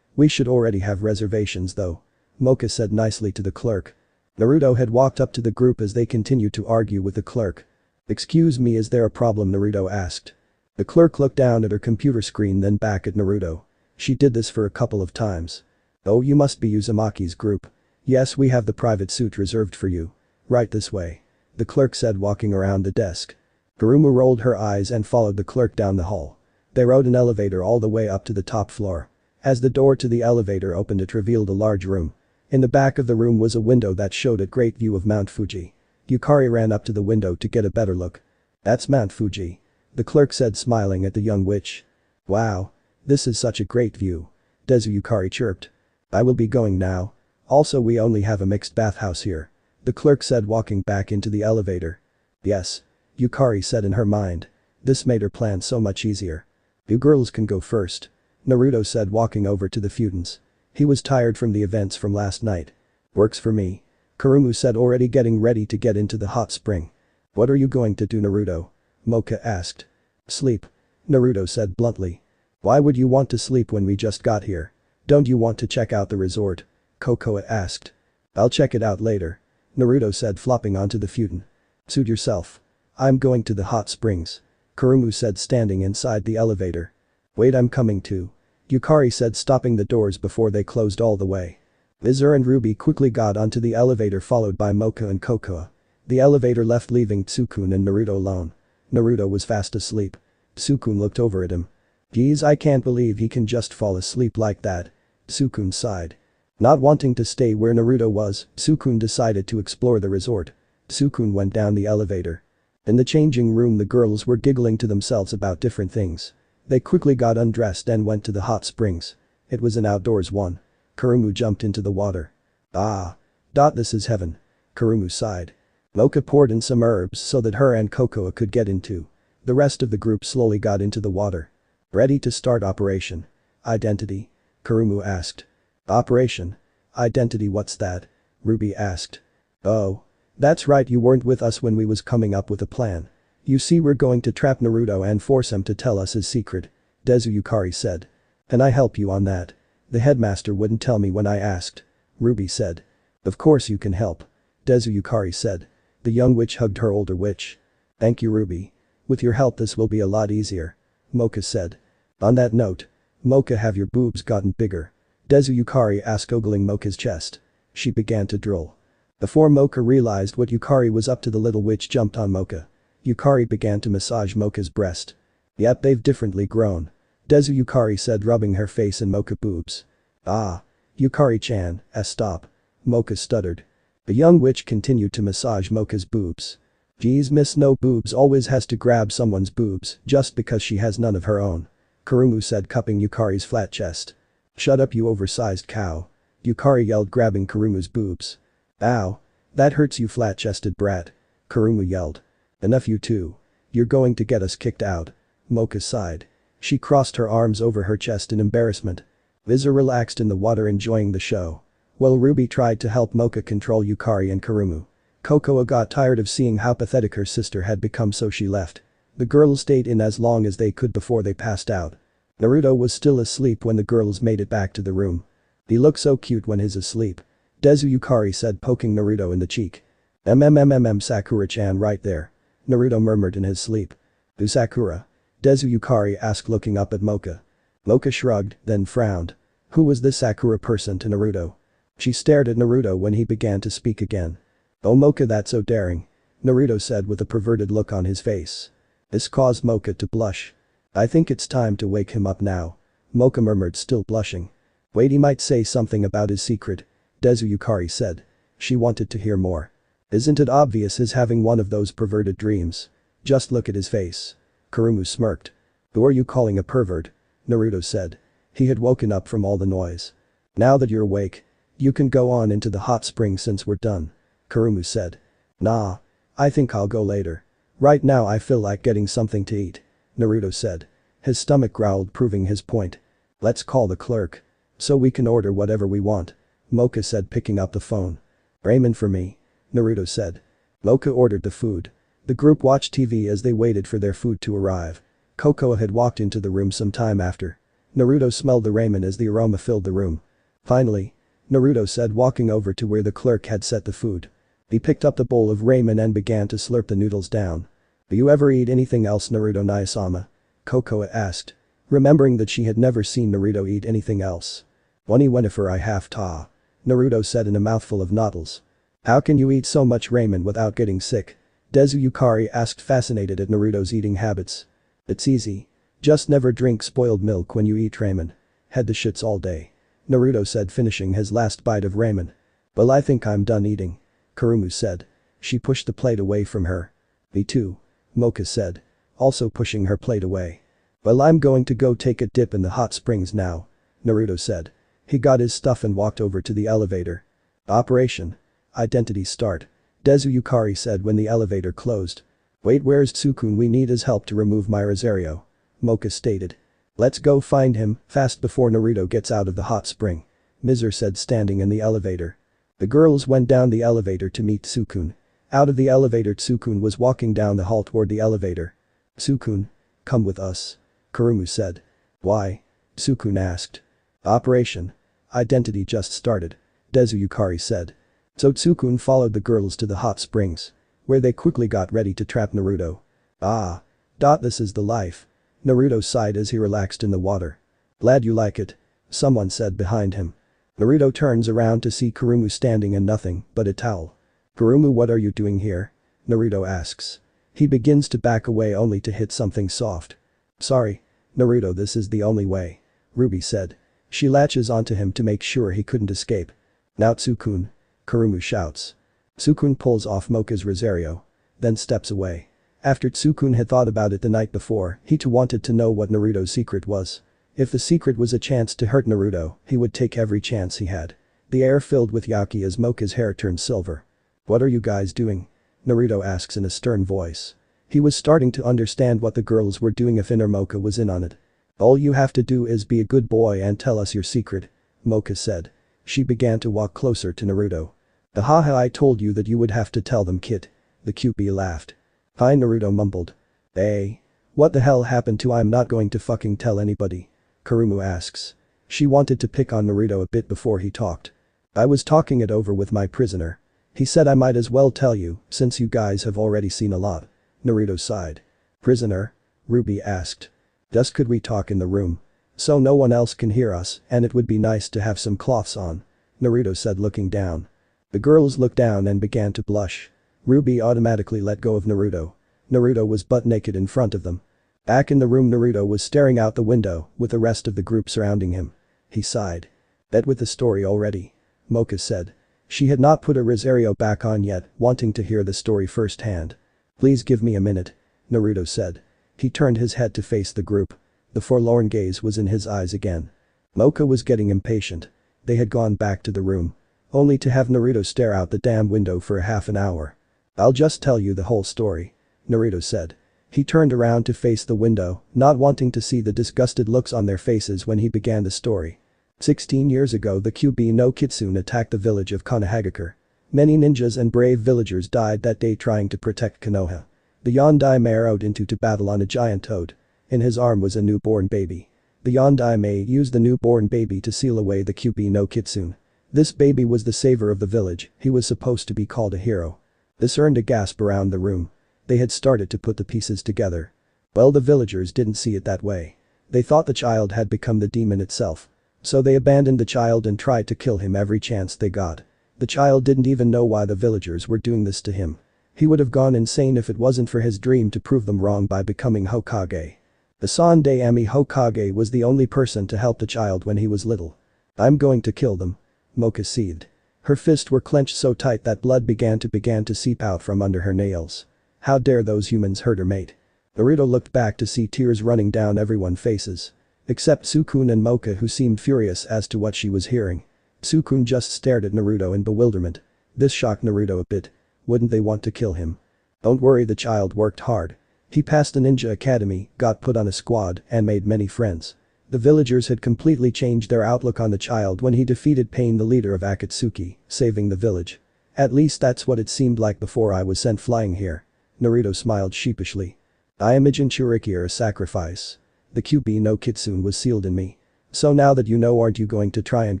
We should already have reservations though. Moka said nicely to the clerk. Naruto had walked up to the group as they continued to argue with the clerk. Excuse me, is there a problem? Naruto asked. The clerk looked down at her computer screen then back at Naruto. She did this for a couple of times. Oh, you must be Uzumaki's group. Yes, we have the private suite reserved for you. Right this way. The clerk said, walking around the desk. Kurumu rolled her eyes and followed the clerk down the hall. They rode an elevator all the way up to the top floor. As the door to the elevator opened it revealed a large room. In the back of the room was a window that showed a great view of Mount Fuji. Yukari ran up to the window to get a better look. That's Mount Fuji. The clerk said, smiling at the young witch. Wow. This is such a great view. Desu, Yukari chirped. I will be going now. Also, we only have a mixed bathhouse here. The clerk said, walking back into the elevator. Yes. Yukari said in her mind. This made her plan so much easier. You girls can go first. Naruto said, walking over to the Futons. He was tired from the events from last night. Works for me. Kurumu said, already getting ready to get into the hot spring. What are you going to do, Naruto? Moka asked. Sleep. Naruto said bluntly. Why would you want to sleep when we just got here? Don't you want to check out the resort? Kokoa asked. I'll check it out later. Naruto said, flopping onto the futon. Suit yourself. I'm going to the hot springs. Kurumu said, standing inside the elevator. Wait, I'm coming too. Yukari said, stopping the doors before they closed all the way. Izur and Ruby quickly got onto the elevator, followed by Moka and Kokoa. The elevator left, leaving Tsukun and Naruto alone. Naruto was fast asleep. Tsukun looked over at him. Geez, I can't believe he can just fall asleep like that. Tsukun sighed. Not wanting to stay where Naruto was, Tsukun decided to explore the resort. Tsukun went down the elevator. In the changing room, the girls were giggling to themselves about different things. They quickly got undressed and went to the hot springs. It was an outdoors one. Kurumu jumped into the water. Ah. This is heaven. Kurumu sighed. Moka poured in some herbs so that her and Kokoa could get into. The rest of the group slowly got into the water. Ready to start operation. Identity? Kurumu asked. Operation? Identity, what's that? Ruby asked. Oh. That's right, you weren't with us when we was coming up with a plan. You see, we're going to trap Naruto and force him to tell us his secret. Desu Yukari said. Can I help you on that? The headmaster wouldn't tell me when I asked. Ruby said. Of course you can help. Desu Yukari said. The young witch hugged her older witch. Thank you, Ruby. With your help this will be a lot easier. Moka said. On that note. Moka, have your boobs gotten bigger? Desu Yukari asked, ogling Moka's chest. She began to drool. Before Moka realized what Yukari was up to, the little witch jumped on Moka. Yukari began to massage Moka's breast. Yep, they've differently grown. Desu Yukari said, rubbing her face in Moka boobs. Ah. Yukari-chan, stop. Moka stuttered. The young witch continued to massage Moka's boobs. Geez, Miss No Boobs always has to grab someone's boobs just because she has none of her own. Kurumu said, cupping Yukari's flat chest. Shut up, you oversized cow. Yukari yelled, grabbing Kurumu's boobs. Ow. That hurts, you flat-chested brat. Kurumu yelled. Enough, you two. You're going to get us kicked out. Moka sighed. She crossed her arms over her chest in embarrassment. Izur relaxed in the water, enjoying the show. While Ruby tried to help Moka control Yukari and Kurumu. Kokoa got tired of seeing how pathetic her sister had become, so she left. The girls stayed in as long as they could before they passed out. Naruto was still asleep when the girls made it back to the room. He looks so cute when he's asleep. Desu Yukari said, poking Naruto in the cheek. Sakura-chan right there. Naruto murmured in his sleep. Who's Sakura? Desu Yukari asked, looking up at Moka. Moka shrugged, then frowned. Who was this Sakura person to Naruto? She stared at Naruto when he began to speak again. Oh, Moka, that's so daring. Naruto said with a perverted look on his face. This caused Moka to blush. I think it's time to wake him up now. Moka murmured, still blushing. Wait, he might say something about his secret. Desu Yukari said. She wanted to hear more. Isn't it obvious he's having one of those perverted dreams? Just look at his face. Kurumu smirked. Who are you calling a pervert? Naruto said. He had woken up from all the noise. Now that you're awake, you can go on into the hot spring since we're done. Kurumu said. Nah. I think I'll go later. Right now I feel like getting something to eat. Naruto said. His stomach growled, proving his point. Let's call the clerk. So we can order whatever we want. Moka said, picking up the phone. Ramen for me. Naruto said. Moka ordered the food. The group watched TV as they waited for their food to arrive. Kokoa had walked into the room some time after. Naruto smelled the ramen as the aroma filled the room. Finally. Naruto said, walking over to where the clerk had set the food. He picked up the bowl of ramen and began to slurp the noodles down. Do you ever eat anything else, Naruto Naisama? Kokoa asked. Remembering that she had never seen Naruto eat anything else. Whenever I have ta. Naruto said in a mouthful of noodles. How can you eat so much ramen without getting sick? Desu Yukari asked, fascinated at Naruto's eating habits. It's easy. Just never drink spoiled milk when you eat ramen. Had the shits all day. Naruto said, finishing his last bite of ramen. Well, I think I'm done eating. Kurumu said. She pushed the plate away from her. Me too. Moka said. Also pushing her plate away. Well, I'm going to go take a dip in the hot springs now. Naruto said. He got his stuff and walked over to the elevator. Operation. Identity start. Desu Yukari said when the elevator closed. Wait, where's Tsukun? We need his help to remove my Rosario. Moka stated. Let's go find him, fast before Naruto gets out of the hot spring. Mizer said, standing in the elevator. The girls went down the elevator to meet Tsukun. Out of the elevator, Tsukun was walking down the hall toward the elevator. Tsukun, come with us. Kurumu said. Why? Tsukun asked. Operation Identity just started. Desu Yukari said. So Tsukun followed the girls to the hot springs, where they quickly got ready to trap Naruto. Ah. This is the life. Naruto sighed as he relaxed in the water. Glad you like it. Someone said behind him. Naruto turns around to see Kurumu standing in nothing but a towel. Kurumu, what are you doing here? Naruto asks. He begins to back away only to hit something soft. Sorry. Naruto, this is the only way. Ruby said. She latches onto him to make sure he couldn't escape. Now Tsukun. Kurumu shouts. Tsukun pulls off Moka's Rosario. Then steps away. After Tsukun had thought about it the night before, he too wanted to know what Naruto's secret was. If the secret was a chance to hurt Naruto, he would take every chance he had. The air filled with yaki as Moka's hair turned silver. What are you guys doing? Naruto asks in a stern voice. He was starting to understand what the girls were doing if inner Moka was in on it. All you have to do is be a good boy and tell us your secret, Moka said. She began to walk closer to Naruto. Haha, I told you that you would have to tell them, kid. The Kyuubi laughed. Hi, Naruto mumbled. Hey. What the hell happened to I'm not going to fucking tell anybody? Kurumu asks. She wanted to pick on Naruto a bit before he talked. I was talking it over with my prisoner. He said I might as well tell you, since you guys have already seen a lot. Naruto sighed. Prisoner? Ruby asked. Just could we talk in the room? So no one else can hear us, and it would be nice to have some cloths on. Naruto said, looking down. The girls looked down and began to blush. Ruby automatically let go of Naruto. Naruto was butt naked in front of them. Back in the room, Naruto was staring out the window, with the rest of the group surrounding him. He sighed. Bet with the story already. Moka said. She had not put her Rosario back on yet, wanting to hear the story firsthand. Please give me a minute. Naruto said. He turned his head to face the group. The forlorn gaze was in his eyes again. Moka was getting impatient. They had gone back to the room. Only to have Naruto stare out the damn window for a half an hour. I'll just tell you the whole story. Naruto said. He turned around to face the window, not wanting to see the disgusted looks on their faces when he began the story. 16 years ago, the Kyuubi no Kitsune attacked the village of Konohagakure. Many ninjas and brave villagers died that day trying to protect Konoha. The Yondai Mare rode into battle on a giant toad. In his arm was a newborn baby. The Yondai Mare used the newborn baby to seal away the Kyuubi no Kitsune. This baby was the savior of the village. He was supposed to be called a hero. This earned a gasp around the room. They had started to put the pieces together. Well, the villagers didn't see it that way. They thought the child had become the demon itself. So they abandoned the child and tried to kill him every chance they got. The child didn't even know why the villagers were doing this to him. He would have gone insane if it wasn't for his dream to prove them wrong by becoming Hokage. The Sandai Ami Hokage was the only person to help the child when he was little. I'm going to kill them. Moka seethed. Her fists were clenched so tight that blood began to seep out from under her nails. How dare those humans hurt her mate? Naruto looked back to see tears running down everyone's faces. Except Tsukun and Moka, who seemed furious as to what she was hearing. Tsukun just stared at Naruto in bewilderment. This shocked Naruto a bit. Wouldn't they want to kill him? Don't worry, the child worked hard. He passed the ninja academy, got put on a squad, and made many friends. The villagers had completely changed their outlook on the child when he defeated Pain, the leader of Akatsuki, saving the village. At least that's what it seemed like before I was sent flying here. Naruto smiled sheepishly. I am a Jinchuriki, or a sacrifice. The Kyuubi no Kitsune was sealed in me. So now that you know, aren't you going to try and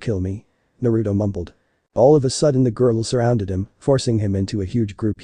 kill me? Naruto mumbled. All of a sudden the girls surrounded him, forcing him into a huge group.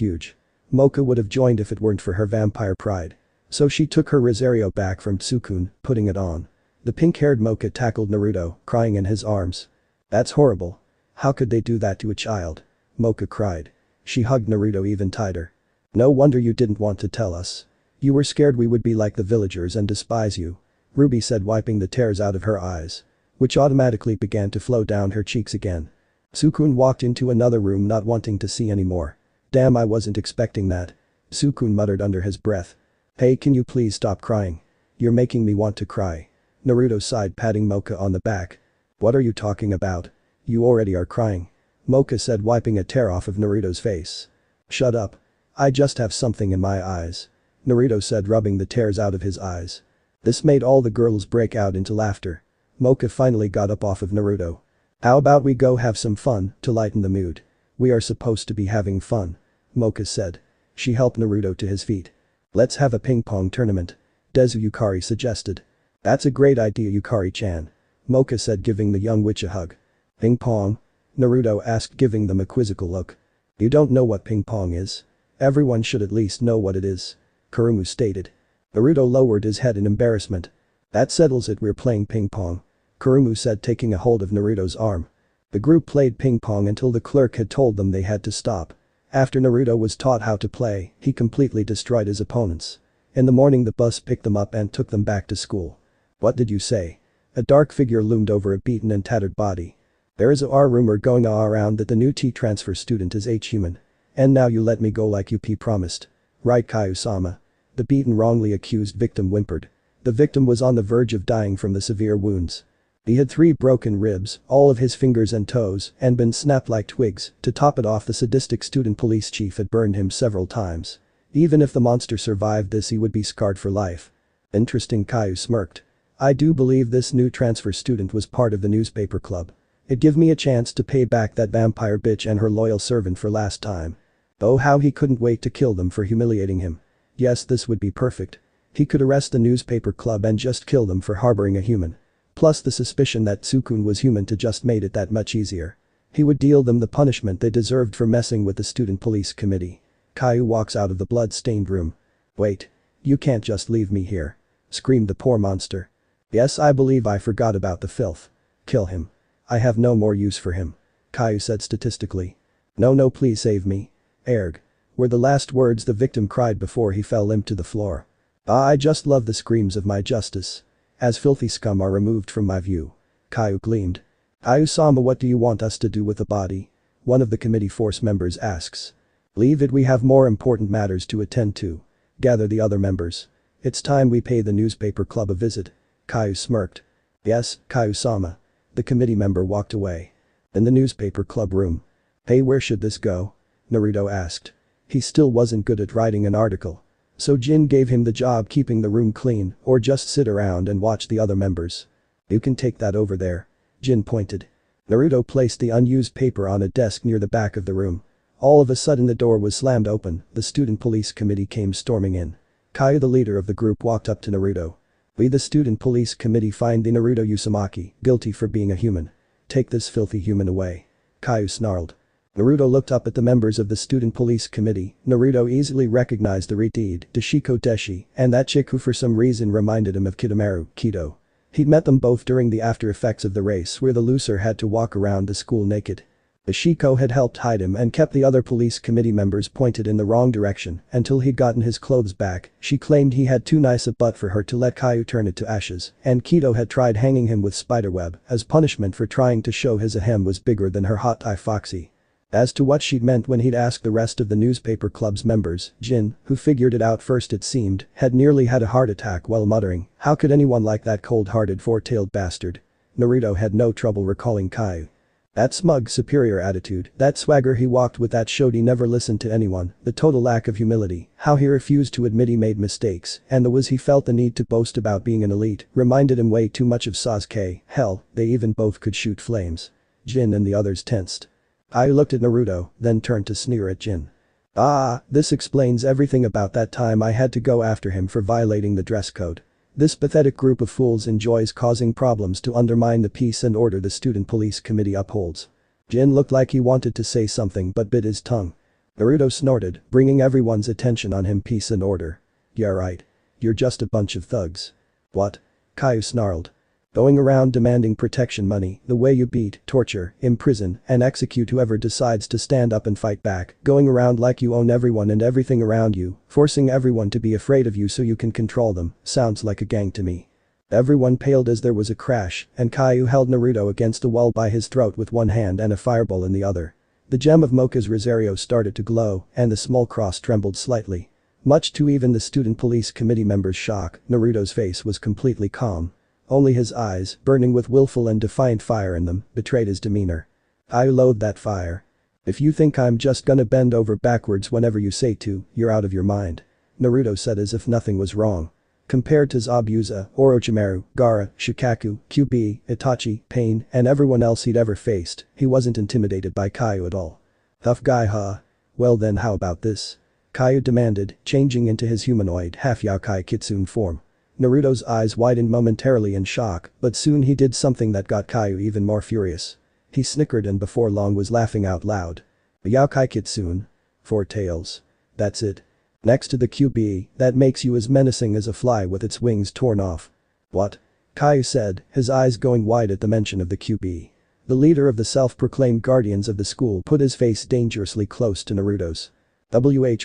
Moka would have joined if it weren't for her vampire pride. So she took her Rosario back from Tsukun, putting it on. The pink-haired Moka tackled Naruto, crying in his arms. That's horrible. How could they do that to a child? Moka cried. She hugged Naruto even tighter. No wonder you didn't want to tell us. You were scared we would be like the villagers and despise you. Ruby said, wiping the tears out of her eyes, which automatically began to flow down her cheeks again. Tsukun walked into another room, not wanting to see any more. Damn, I wasn't expecting that. Tsukun muttered under his breath. Hey, can you please stop crying? You're making me want to cry. Naruto sighed, patting Moka on the back. What are you talking about? You already are crying. Moka said, wiping a tear off of Naruto's face. Shut up. I just have something in my eyes. Naruto said, rubbing the tears out of his eyes. This made all the girls break out into laughter. Moka finally got up off of Naruto. How about we go have some fun to lighten the mood? We are supposed to be having fun. Moka said. She helped Naruto to his feet. Let's have a ping pong tournament. Desu Yukari suggested. That's a great idea, Yukari-chan. Moka said, giving the young witch a hug. Ping pong? Naruto asked, giving them a quizzical look. You don't know what ping pong is? Everyone should at least know what it is. Kurumu stated. Naruto lowered his head in embarrassment. That settles it, we're playing ping pong. Kurumu said, taking a hold of Naruto's arm. The group played ping pong until the clerk had told them they had to stop. After Naruto was taught how to play, he completely destroyed his opponents. In the morning the bus picked them up and took them back to school. What did you say? A dark figure loomed over a beaten and tattered body. There is a rumor going around that the new T-transfer student is H-human. And now you let me go like UP promised. Right, Kayu-sama? The beaten, wrongly accused victim whimpered. The victim was on the verge of dying from the severe wounds. He had 3 broken ribs, all of his fingers and toes, and been snapped like twigs. To top it off, the sadistic student police chief had burned him several times. Even if the monster survived this, he would be scarred for life. Interesting, Kayu smirked. I do believe this new transfer student was part of the newspaper club. It give me a chance to pay back that vampire bitch and her loyal servant for last time. Oh, how he couldn't wait to kill them for humiliating him. Yes, this would be perfect. He could arrest the newspaper club and just kill them for harboring a human. Plus the suspicion that Tsukun was human to just made it that much easier. He would deal them the punishment they deserved for messing with the student police committee. Kayu walks out of the blood-stained room. Wait. You can't just leave me here. Screamed the poor monster. Yes, I believe I forgot about the filth. Kill him. I have no more use for him. Kayu said statistically. No, please save me. Erg. Were the last words the victim cried before he fell limp to the floor. Ah, I just love the screams of my justice. As filthy scum are removed from my view. Kayu gleamed. Kayu-sama, what do you want us to do with the body? One of the committee force members asks. Leave it, we have more important matters to attend to. Gather the other members. It's time we pay the newspaper club a visit. Kayu smirked. Yes, Kayu-sama. The committee member walked away. In the newspaper club room. Hey, where should this go? Naruto asked. He still wasn't good at writing an article. So Jin gave him the job keeping the room clean, or just sit around and watch the other members. You can take that over there. Jin pointed. Naruto placed the unused paper on a desk near the back of the room. All of a sudden the door was slammed open, the student police committee came storming in. Kayu, the leader of the group, walked up to Naruto. We, the student police committee, find the Naruto Uzumaki guilty for being a human. Take this filthy human away. Kayu snarled. Naruto looked up at the members of the student police committee. Naruto easily recognized the Riteed, Dashiko Deshi, and that chick who for some reason reminded him of Kidomaru, Kido. He'd met them both during the after effects of the race where the loser had to walk around the school naked. Dashiko had helped hide him and kept the other police committee members pointed in the wrong direction until he'd gotten his clothes back. She claimed he had too nice a butt for her to let Kayu turn it to ashes, and Kido had tried hanging him with spiderweb as punishment for trying to show his ahem was bigger than her hot eye foxy. As to what she'd meant when he'd asked the rest of the newspaper club's members, Jin, who figured it out first it seemed, had nearly had a heart attack while muttering, how could anyone like that cold-hearted four-tailed bastard? Naruto had no trouble recalling Kayu. That smug, superior attitude, that swagger he walked with, that showed he never listened to anyone, the total lack of humility, how he refused to admit he made mistakes, and the ways he felt the need to boast about being an elite, reminded him way too much of Sasuke. Hell, they even both could shoot flames. Jin and the others tensed. I looked at Naruto, then turned to sneer at Jin. Ah, this explains everything about that time I had to go after him for violating the dress code. This pathetic group of fools enjoys causing problems to undermine the peace and order the student police committee upholds. Jin looked like he wanted to say something but bit his tongue. Naruto snorted, bringing everyone's attention on him. Peace and order. Yeah, right. You're just a bunch of thugs. What? Kayu snarled. Going around demanding protection money, the way you beat, torture, imprison, and execute whoever decides to stand up and fight back, going around like you own everyone and everything around you, forcing everyone to be afraid of you so you can control them, sounds like a gang to me. Everyone paled as there was a crash, and Kayu held Naruto against a wall by his throat with one hand and a fireball in the other. The gem of Moka's Rosario started to glow, and the small cross trembled slightly. Much to even the student police committee members' shock, Naruto's face was completely calm. Only his eyes, burning with willful and defiant fire in them, betrayed his demeanor. I loathed that fire. If you think I'm just gonna bend over backwards whenever you say to, you're out of your mind. Naruto said as if nothing was wrong. Compared to Zabuza, Orochimaru, Gaara, Shikaku, QB, Itachi, Pain, and everyone else he'd ever faced, he wasn't intimidated by Kaio at all. Tough guy huh? Well then how about this? Kaio demanded, changing into his humanoid half-Yokai Kitsune form. Naruto's eyes widened momentarily in shock, but soon he did something that got Kaio even more furious. He snickered and before long was laughing out loud. A Yokai Kitsune? 4 tails. That's it. Next to the QB, that makes you as menacing as a fly with its wings torn off. What? Kaio said, his eyes going wide at the mention of the QB. The leader of the self-proclaimed guardians of the school put his face dangerously close to Naruto's.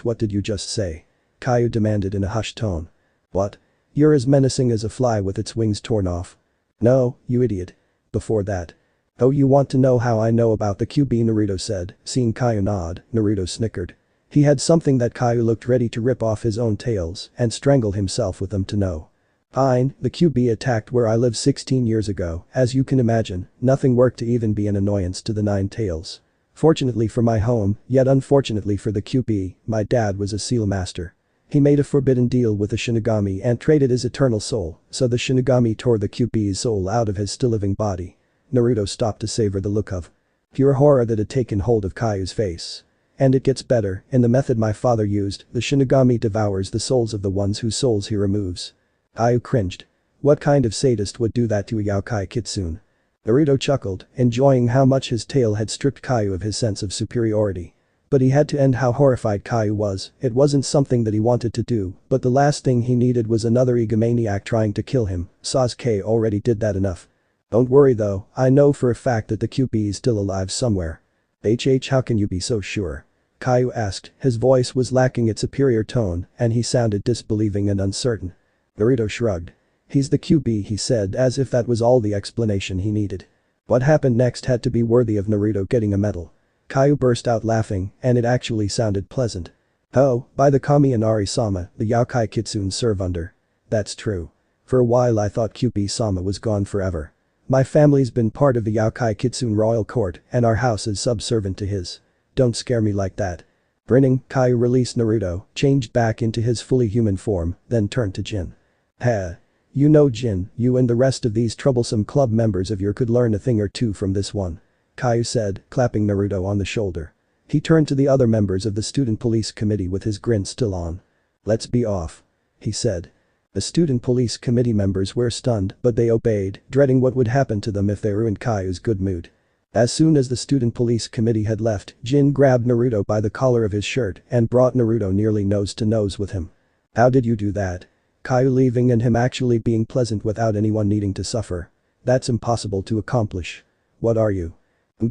What did you just say? Kaio demanded in a hushed tone. What? You're as menacing as a fly with its wings torn off. No, you idiot. Before that. Oh, you want to know how I know about the QB? Naruto said, seeing Kaio nod. Naruto snickered. He had something that Kaio looked ready to rip off his own tails and strangle himself with them to know. Fine, the QB attacked where I lived 16 years ago, as you can imagine, nothing worked to even be an annoyance to the 9 tails. Fortunately for my home, yet unfortunately for the QB, my dad was a seal master. He made a forbidden deal with the Shinigami and traded his eternal soul, so the Shinigami tore the QB's soul out of his still-living body. Naruto stopped to savor the look of pure horror that had taken hold of Kaio's face. And it gets better, in the method my father used, the Shinigami devours the souls of the ones whose souls he removes. Kaio cringed. What kind of sadist would do that to a Yokai Kitsune? Naruto chuckled, enjoying how much his tale had stripped Kaio of his sense of superiority. But he had to end how horrified Kaio was. It wasn't something that he wanted to do, but the last thing he needed was another egomaniac trying to kill him. Sasuke already did that enough. Don't worry though, I know for a fact that the QB is still alive somewhere. How can you be so sure? Kaio asked, his voice was lacking its superior tone and he sounded disbelieving and uncertain. Naruto shrugged. He's the QB, he said as if that was all the explanation he needed. What happened next had to be worthy of Naruto getting a medal. Kaio burst out laughing and it actually sounded pleasant. Oh, by the Kami Inari-sama, the Yokai Kitsune serve under. That's true. For a while I thought QB-sama was gone forever. My family's been part of the Yokai Kitsune royal court and our house is subservient to his. Don't scare me like that. Grinning, Kaio released Naruto, changed back into his fully human form, then turned to Jin. Heh. You know Jin, you and the rest of these troublesome club members of yours could learn a thing or two from this one. Kaio said, clapping Naruto on the shoulder. He turned to the other members of the student police committee with his grin still on. Let's be off. He said. The student police committee members were stunned but they obeyed, dreading what would happen to them if they ruined Kaio's good mood. As soon as the student police committee had left, Jin grabbed Naruto by the collar of his shirt and brought Naruto nearly nose to nose with him. How did you do that? Kaio leaving and him actually being pleasant without anyone needing to suffer. That's impossible to accomplish. What are you?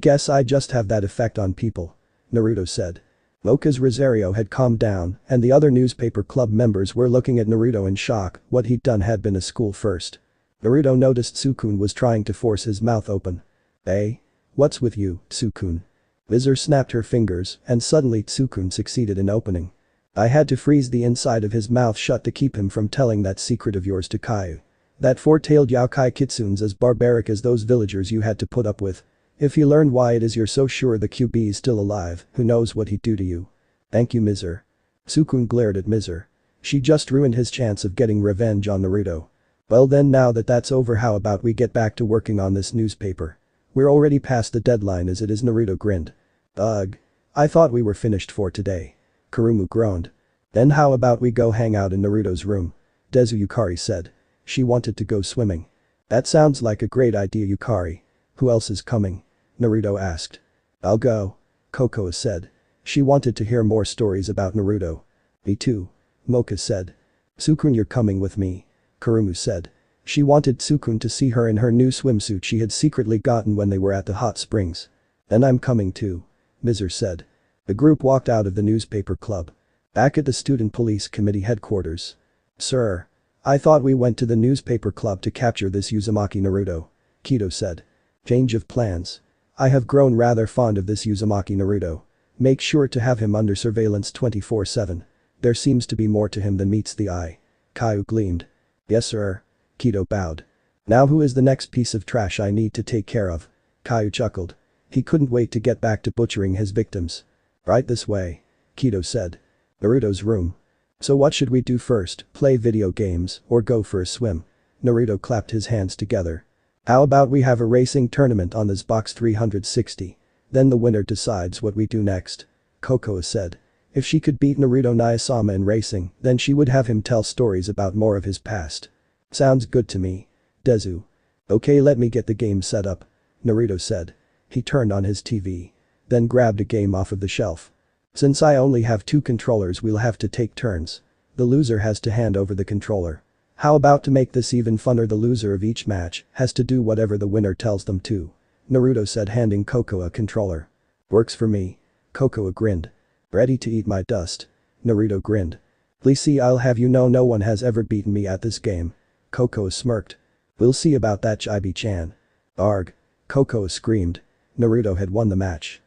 Guess I just have that effect on people. Naruto said. NarutoxRosario had calmed down and the other newspaper club members were looking at Naruto in shock. What he'd done had been a school first. Naruto noticed Sukun was trying to force his mouth open. Hey? What's with you, Sukun? Mizer snapped her fingers and suddenly Sukun succeeded in opening. I had to freeze the inside of his mouth shut to keep him from telling that secret of yours to Kaio. That 4-tailed Yokai Kitsune's as barbaric as those villagers you had to put up with. If he learned why it is you're so sure the QB is still alive, who knows what he'd do to you. Thank you Mizer. Sukun glared at Mizer. She just ruined his chance of getting revenge on Naruto. Well then now that that's over how about we get back to working on this newspaper. We're already past the deadline as it is. Naruto grinned. Ugh. I thought we were finished for today. Kurumu groaned. Then how about we go hang out in Naruto's room? Desu Yukari said. She wanted to go swimming. That sounds like a great idea Yukari. Who else is coming? Naruto asked. I'll go. Kokoa said. She wanted to hear more stories about Naruto. Me too. Moka said. Sukun you're coming with me. Kurumu said. She wanted Sukun to see her in her new swimsuit she had secretly gotten when they were at the hot springs. Then I'm coming too. Mizer said. The group walked out of the newspaper club. Back at the student police committee headquarters. Sir. I thought we went to the newspaper club to capture this Uzumaki Naruto. Kido said. Change of plans. I have grown rather fond of this Uzumaki Naruto. Make sure to have him under surveillance 24/7. There seems to be more to him than meets the eye. Kaio gleamed. Yes sir. Kido bowed. Now who is the next piece of trash I need to take care of? Kaio chuckled. He couldn't wait to get back to butchering his victims. Right this way. Kido said. Naruto's room. So what should we do first, play video games or go for a swim? Naruto clapped his hands together. How about we have a racing tournament on this box 360? Then the winner decides what we do next. Kokoa said. If she could beat Naruto Naisama in racing, then she would have him tell stories about more of his past. Sounds good to me. Dezu. Okay, let me get the game set up. Naruto said. He turned on his TV. Then grabbed a game off of the shelf. Since I only have 2 controllers, we'll have to take turns. The loser has to hand over the controller. How about to make this even funner, the loser of each match has to do whatever the winner tells them to. Naruto said, handing Kokoa a controller. Works for me. Kokoa grinned. Ready to eat my dust. Naruto grinned. Please see, I'll have you know no one has ever beaten me at this game. Kokoa smirked. We'll see about that, Chibi-chan. Arg. Kokoa screamed. Naruto had won the match.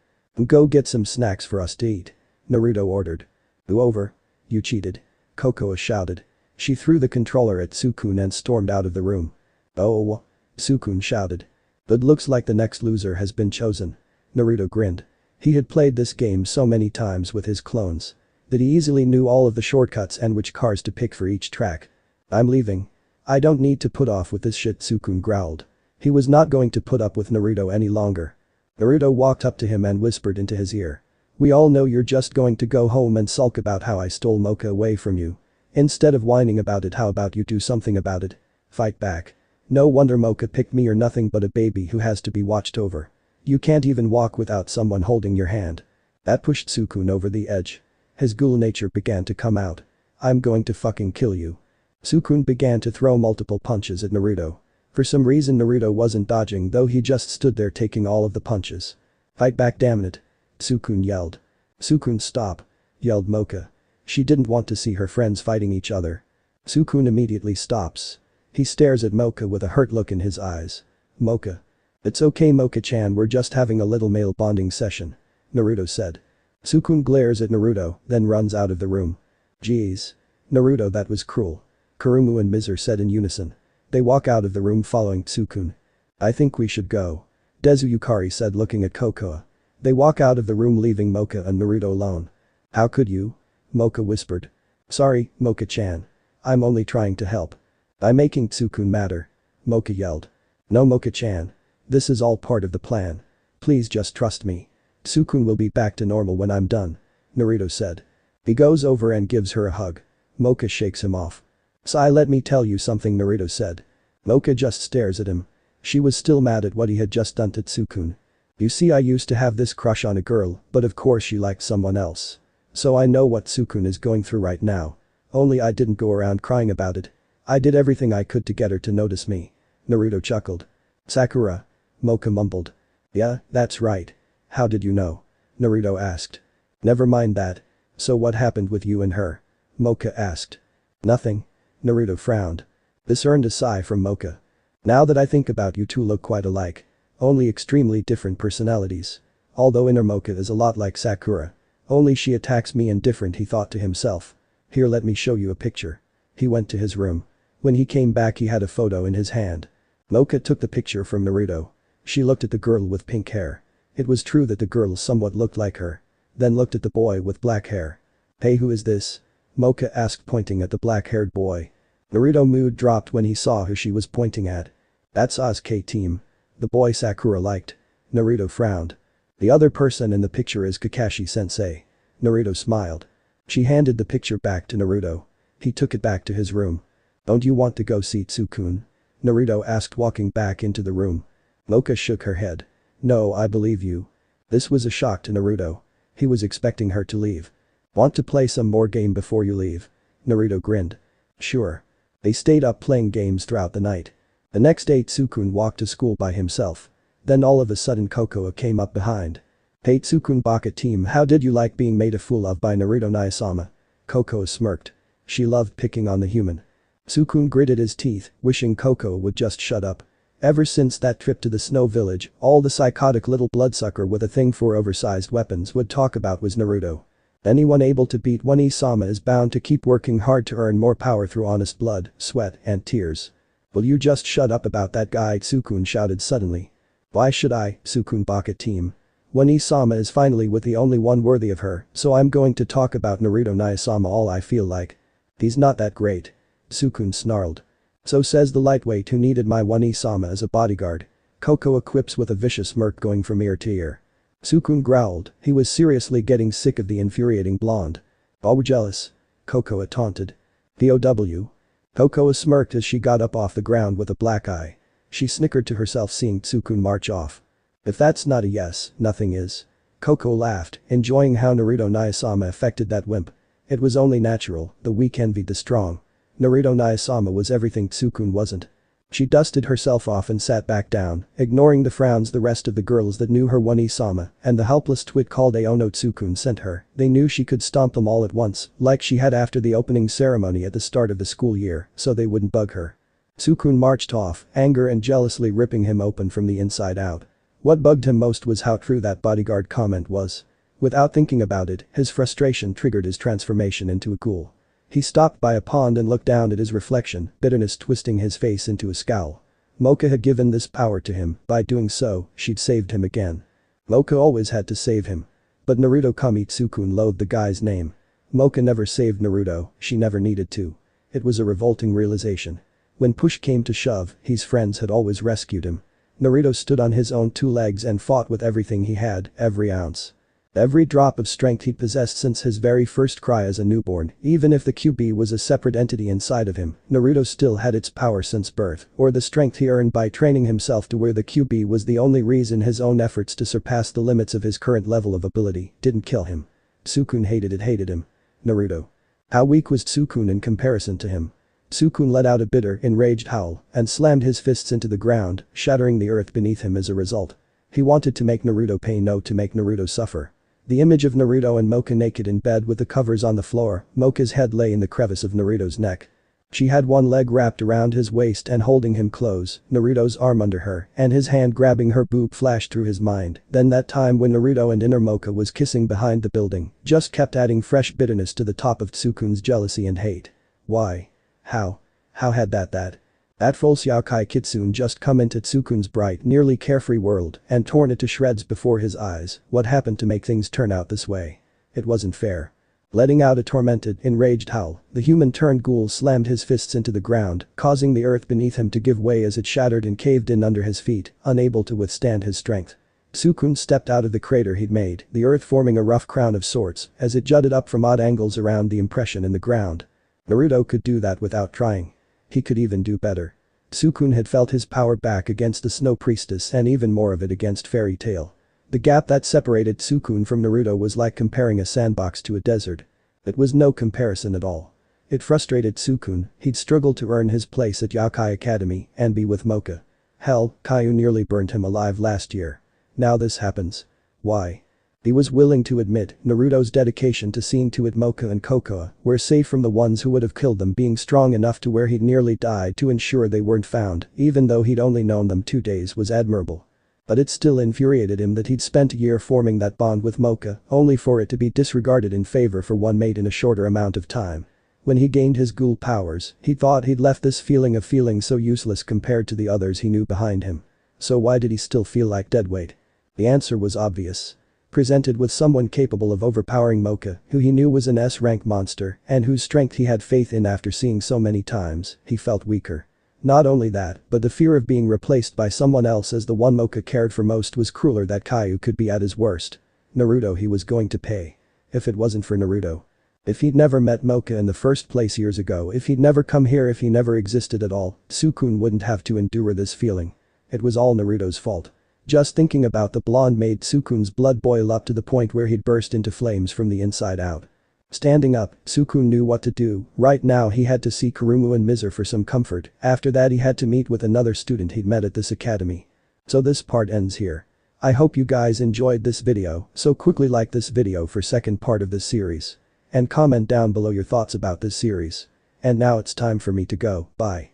Go get some snacks for us to eat. Naruto ordered. Over. You cheated. Kokoa shouted. She threw the controller at Sukun and stormed out of the room. Oh. Sukun shouted. But looks like the next loser has been chosen. Naruto grinned. He had played this game so many times with his clones that he easily knew all of the shortcuts and which cars to pick for each track. I'm leaving. I don't need to put off with this shit, Sukun growled. He was not going to put up with Naruto any longer. Naruto walked up to him and whispered into his ear. We all know you're just going to go home and sulk about how I stole Moka away from you. Instead of whining about it, how about you do something about it? Fight back. No wonder Moka picked me, you're nothing but a baby who has to be watched over. You can't even walk without someone holding your hand. That pushed Sukun over the edge. His ghoul nature began to come out. I'm going to fucking kill you. Sukun began to throw multiple punches at Naruto. For some reason Naruto wasn't dodging, though, he just stood there taking all of the punches. Fight back, damn it. Sukun yelled. Sukun, stop. Yelled Moka. She didn't want to see her friends fighting each other. Sukun immediately stops. He stares at Moka with a hurt look in his eyes. Moka. It's okay, Moka-chan, we're just having a little male bonding session. Naruto said. Sukun glares at Naruto, then runs out of the room. Jeez. Naruto, that was cruel. Kurumu and Mizer said in unison. They walk out of the room following Sukun. I think we should go. Dezu Yukari said, looking at Kokoa. They walk out of the room, leaving Moka and Naruto alone. How could you? Moka whispered. Sorry, Moka-chan. I'm only trying to help. I'm making Sukun matter. Moka yelled. No, Moka-chan. This is all part of the plan. Please just trust me. Sukun will be back to normal when I'm done. Naruto said. He goes over and gives her a hug. Moka shakes him off. Sai, let me tell you something, Naruto said. Moka just stares at him. She was still mad at what he had just done to Sukun. You see, I used to have this crush on a girl, but of course she liked someone else. So I know what Sukun is going through right now. Only I didn't go around crying about it. I did everything I could to get her to notice me. Naruto chuckled. Sakura. Moka mumbled. Yeah, that's right. How did you know? Naruto asked. Never mind that. So what happened with you and her? Moka asked. Nothing. Naruto frowned. This earned a sigh from Moka. Now that I think about, you two look quite alike. Only extremely different personalities. Although inner Moka is a lot like Sakura. Only she attacks me and different, he thought to himself. Here, let me show you a picture. He went to his room. When he came back, he had a photo in his hand. Moka took the picture from Naruto. She looked at the girl with pink hair. It was true that the girl somewhat looked like her. Then looked at the boy with black hair. Hey, who is this? Moka asked, pointing at the black-haired boy. Naruto mood dropped when he saw who she was pointing at. That's Sasuke team. The boy Sakura liked. Naruto frowned. The other person in the picture is Kakashi-sensei. Naruto smiled. She handed the picture back to Naruto. He took it back to his room. Don't you want to go see Tsukun? Naruto asked, walking back into the room. Moka shook her head. No, I believe you. This was a shock to Naruto. He was expecting her to leave. Want to play some more game before you leave? Naruto grinned. Sure. They stayed up playing games throughout the night. The next day Tsukun walked to school by himself. Then all of a sudden Kokoa came up behind. Hey Tsukun Baka team, how did you like being made a fool of by Naruto Naisama? Kokoa smirked. She loved picking on the human. Tsukun gritted his teeth, wishing Kokoa would just shut up. Ever since that trip to the snow village, all the psychotic little bloodsucker with a thing for oversized weapons would talk about was Naruto. Anyone able to beat one Isama is bound to keep working hard to earn more power through honest blood, sweat, and tears. Will you just shut up about that guy? Tsukun shouted suddenly. Why should I, Sukun Baka team? One-sama is finally with the only one worthy of her, so I'm going to talk about Naruto Naya-sama all I feel like. He's not that great. Sukun snarled. So says the lightweight who needed my One-sama as a bodyguard. Coco quips with a vicious smirk going from ear to ear. Sukun growled, he was seriously getting sick of the infuriating blonde. Oh jealous. Coco taunted. POW. Coco smirked as she got up off the ground with a black eye. She snickered to herself seeing Sukun march off. If that's not a yes, nothing is. Coco laughed, enjoying how Naruto Naya-sama affected that wimp. It was only natural, the weak envied the strong. Naruto Naya-sama was everything Sukun wasn't. She dusted herself off and sat back down, ignoring the frowns the rest of the girls that knew her One-sama and the helpless twit called Aono Tsukun sent her. They knew she could stomp them all at once, like she had after the opening ceremony at the start of the school year, so they wouldn't bug her. Sukun marched off, anger and jealously ripping him open from the inside out. What bugged him most was how true that bodyguard comment was. Without thinking about it, his frustration triggered his transformation into a ghoul. He stopped by a pond and looked down at his reflection, bitterness twisting his face into a scowl. Moka had given this power to him, by doing so, she'd saved him again. Moka always had to save him. But Naruto Tsukun loathed the guy's name. Moka never saved Naruto, she never needed to. It was a revolting realization. When push came to shove, his friends had always rescued him. Naruto stood on his own two legs and fought with everything he had, every ounce. Every drop of strength he'd possessed since his very first cry as a newborn, even if the QB was a separate entity inside of him, Naruto still had its power since birth, or the strength he earned by training himself to where the QB was the only reason his own efforts to surpass the limits of his current level of ability didn't kill him. Sukun hated him. Naruto. How weak was Sukun in comparison to him? Sukun let out a bitter, enraged howl and slammed his fists into the ground, shattering the earth beneath him as a result. He wanted to make Naruto pay, no to make Naruto suffer. The image of Naruto and Moka naked in bed with the covers on the floor, Moka's head lay in the crevice of Naruto's neck. She had one leg wrapped around his waist and holding him close, Naruto's arm under her, and his hand grabbing her boob flashed through his mind. Then that time when Naruto and inner Moka was kissing behind the building, just kept adding fresh bitterness to the top of Tsukun's jealousy and hate. Why? How had that false Yokai Kitsune just come into Tsukun's bright, nearly carefree world and torn it to shreds before his eyes? What happened to make things turn out this way? It wasn't fair. Letting out a tormented, enraged howl, the human-turned ghoul slammed his fists into the ground, causing the earth beneath him to give way as it shattered and caved in under his feet, unable to withstand his strength. Tsukun stepped out of the crater he'd made, the earth forming a rough crown of sorts as it jutted up from odd angles around the impression in the ground. Naruto could do that without trying. He could even do better. Tsukun had felt his power back against the Snow Priestess and even more of it against Fairy Tail. The gap that separated Tsukun from Naruto was like comparing a sandbox to a desert. It was no comparison at all. It frustrated Tsukun, he'd struggled to earn his place at Yokai Academy and be with Moka. Hell, Caillou nearly burned him alive last year. Now this happens. Why? He was willing to admit Naruto's dedication to seeing to it Moka and Kokoa were safe from the ones who would have killed them being strong enough to where he'd nearly died to ensure they weren't found, even though he'd only known them 2 days was admirable. But it still infuriated him that he'd spent a year forming that bond with Moka, only for it to be disregarded in favor for one mate in a shorter amount of time. When he gained his ghoul powers, he thought he'd left this feeling of feeling so useless compared to the others he knew behind him. So why did he still feel like deadweight? The answer was obvious. Presented with someone capable of overpowering Moka, who he knew was an S-rank monster and whose strength he had faith in after seeing so many times, he felt weaker. Not only that, but the fear of being replaced by someone else as the one Moka cared for most was crueler that Caillou could be at his worst. Naruto he was going to pay. If it wasn't for Naruto. If he'd never met Moka in the first place years ago, if he'd never come here, if he never existed at all, Tsukun wouldn't have to endure this feeling. It was all Naruto's fault. Just thinking about the blonde made Tsukun's blood boil up to the point where he'd burst into flames from the inside out. Standing up, Tsukun knew what to do. Right now he had to see Kurumu and Mizer for some comfort, after that he had to meet with another student he'd met at this academy. So this part ends here. I hope you guys enjoyed this video, so quickly like this video for second part of this series. And comment down below your thoughts about this series. And now it's time for me to go, bye.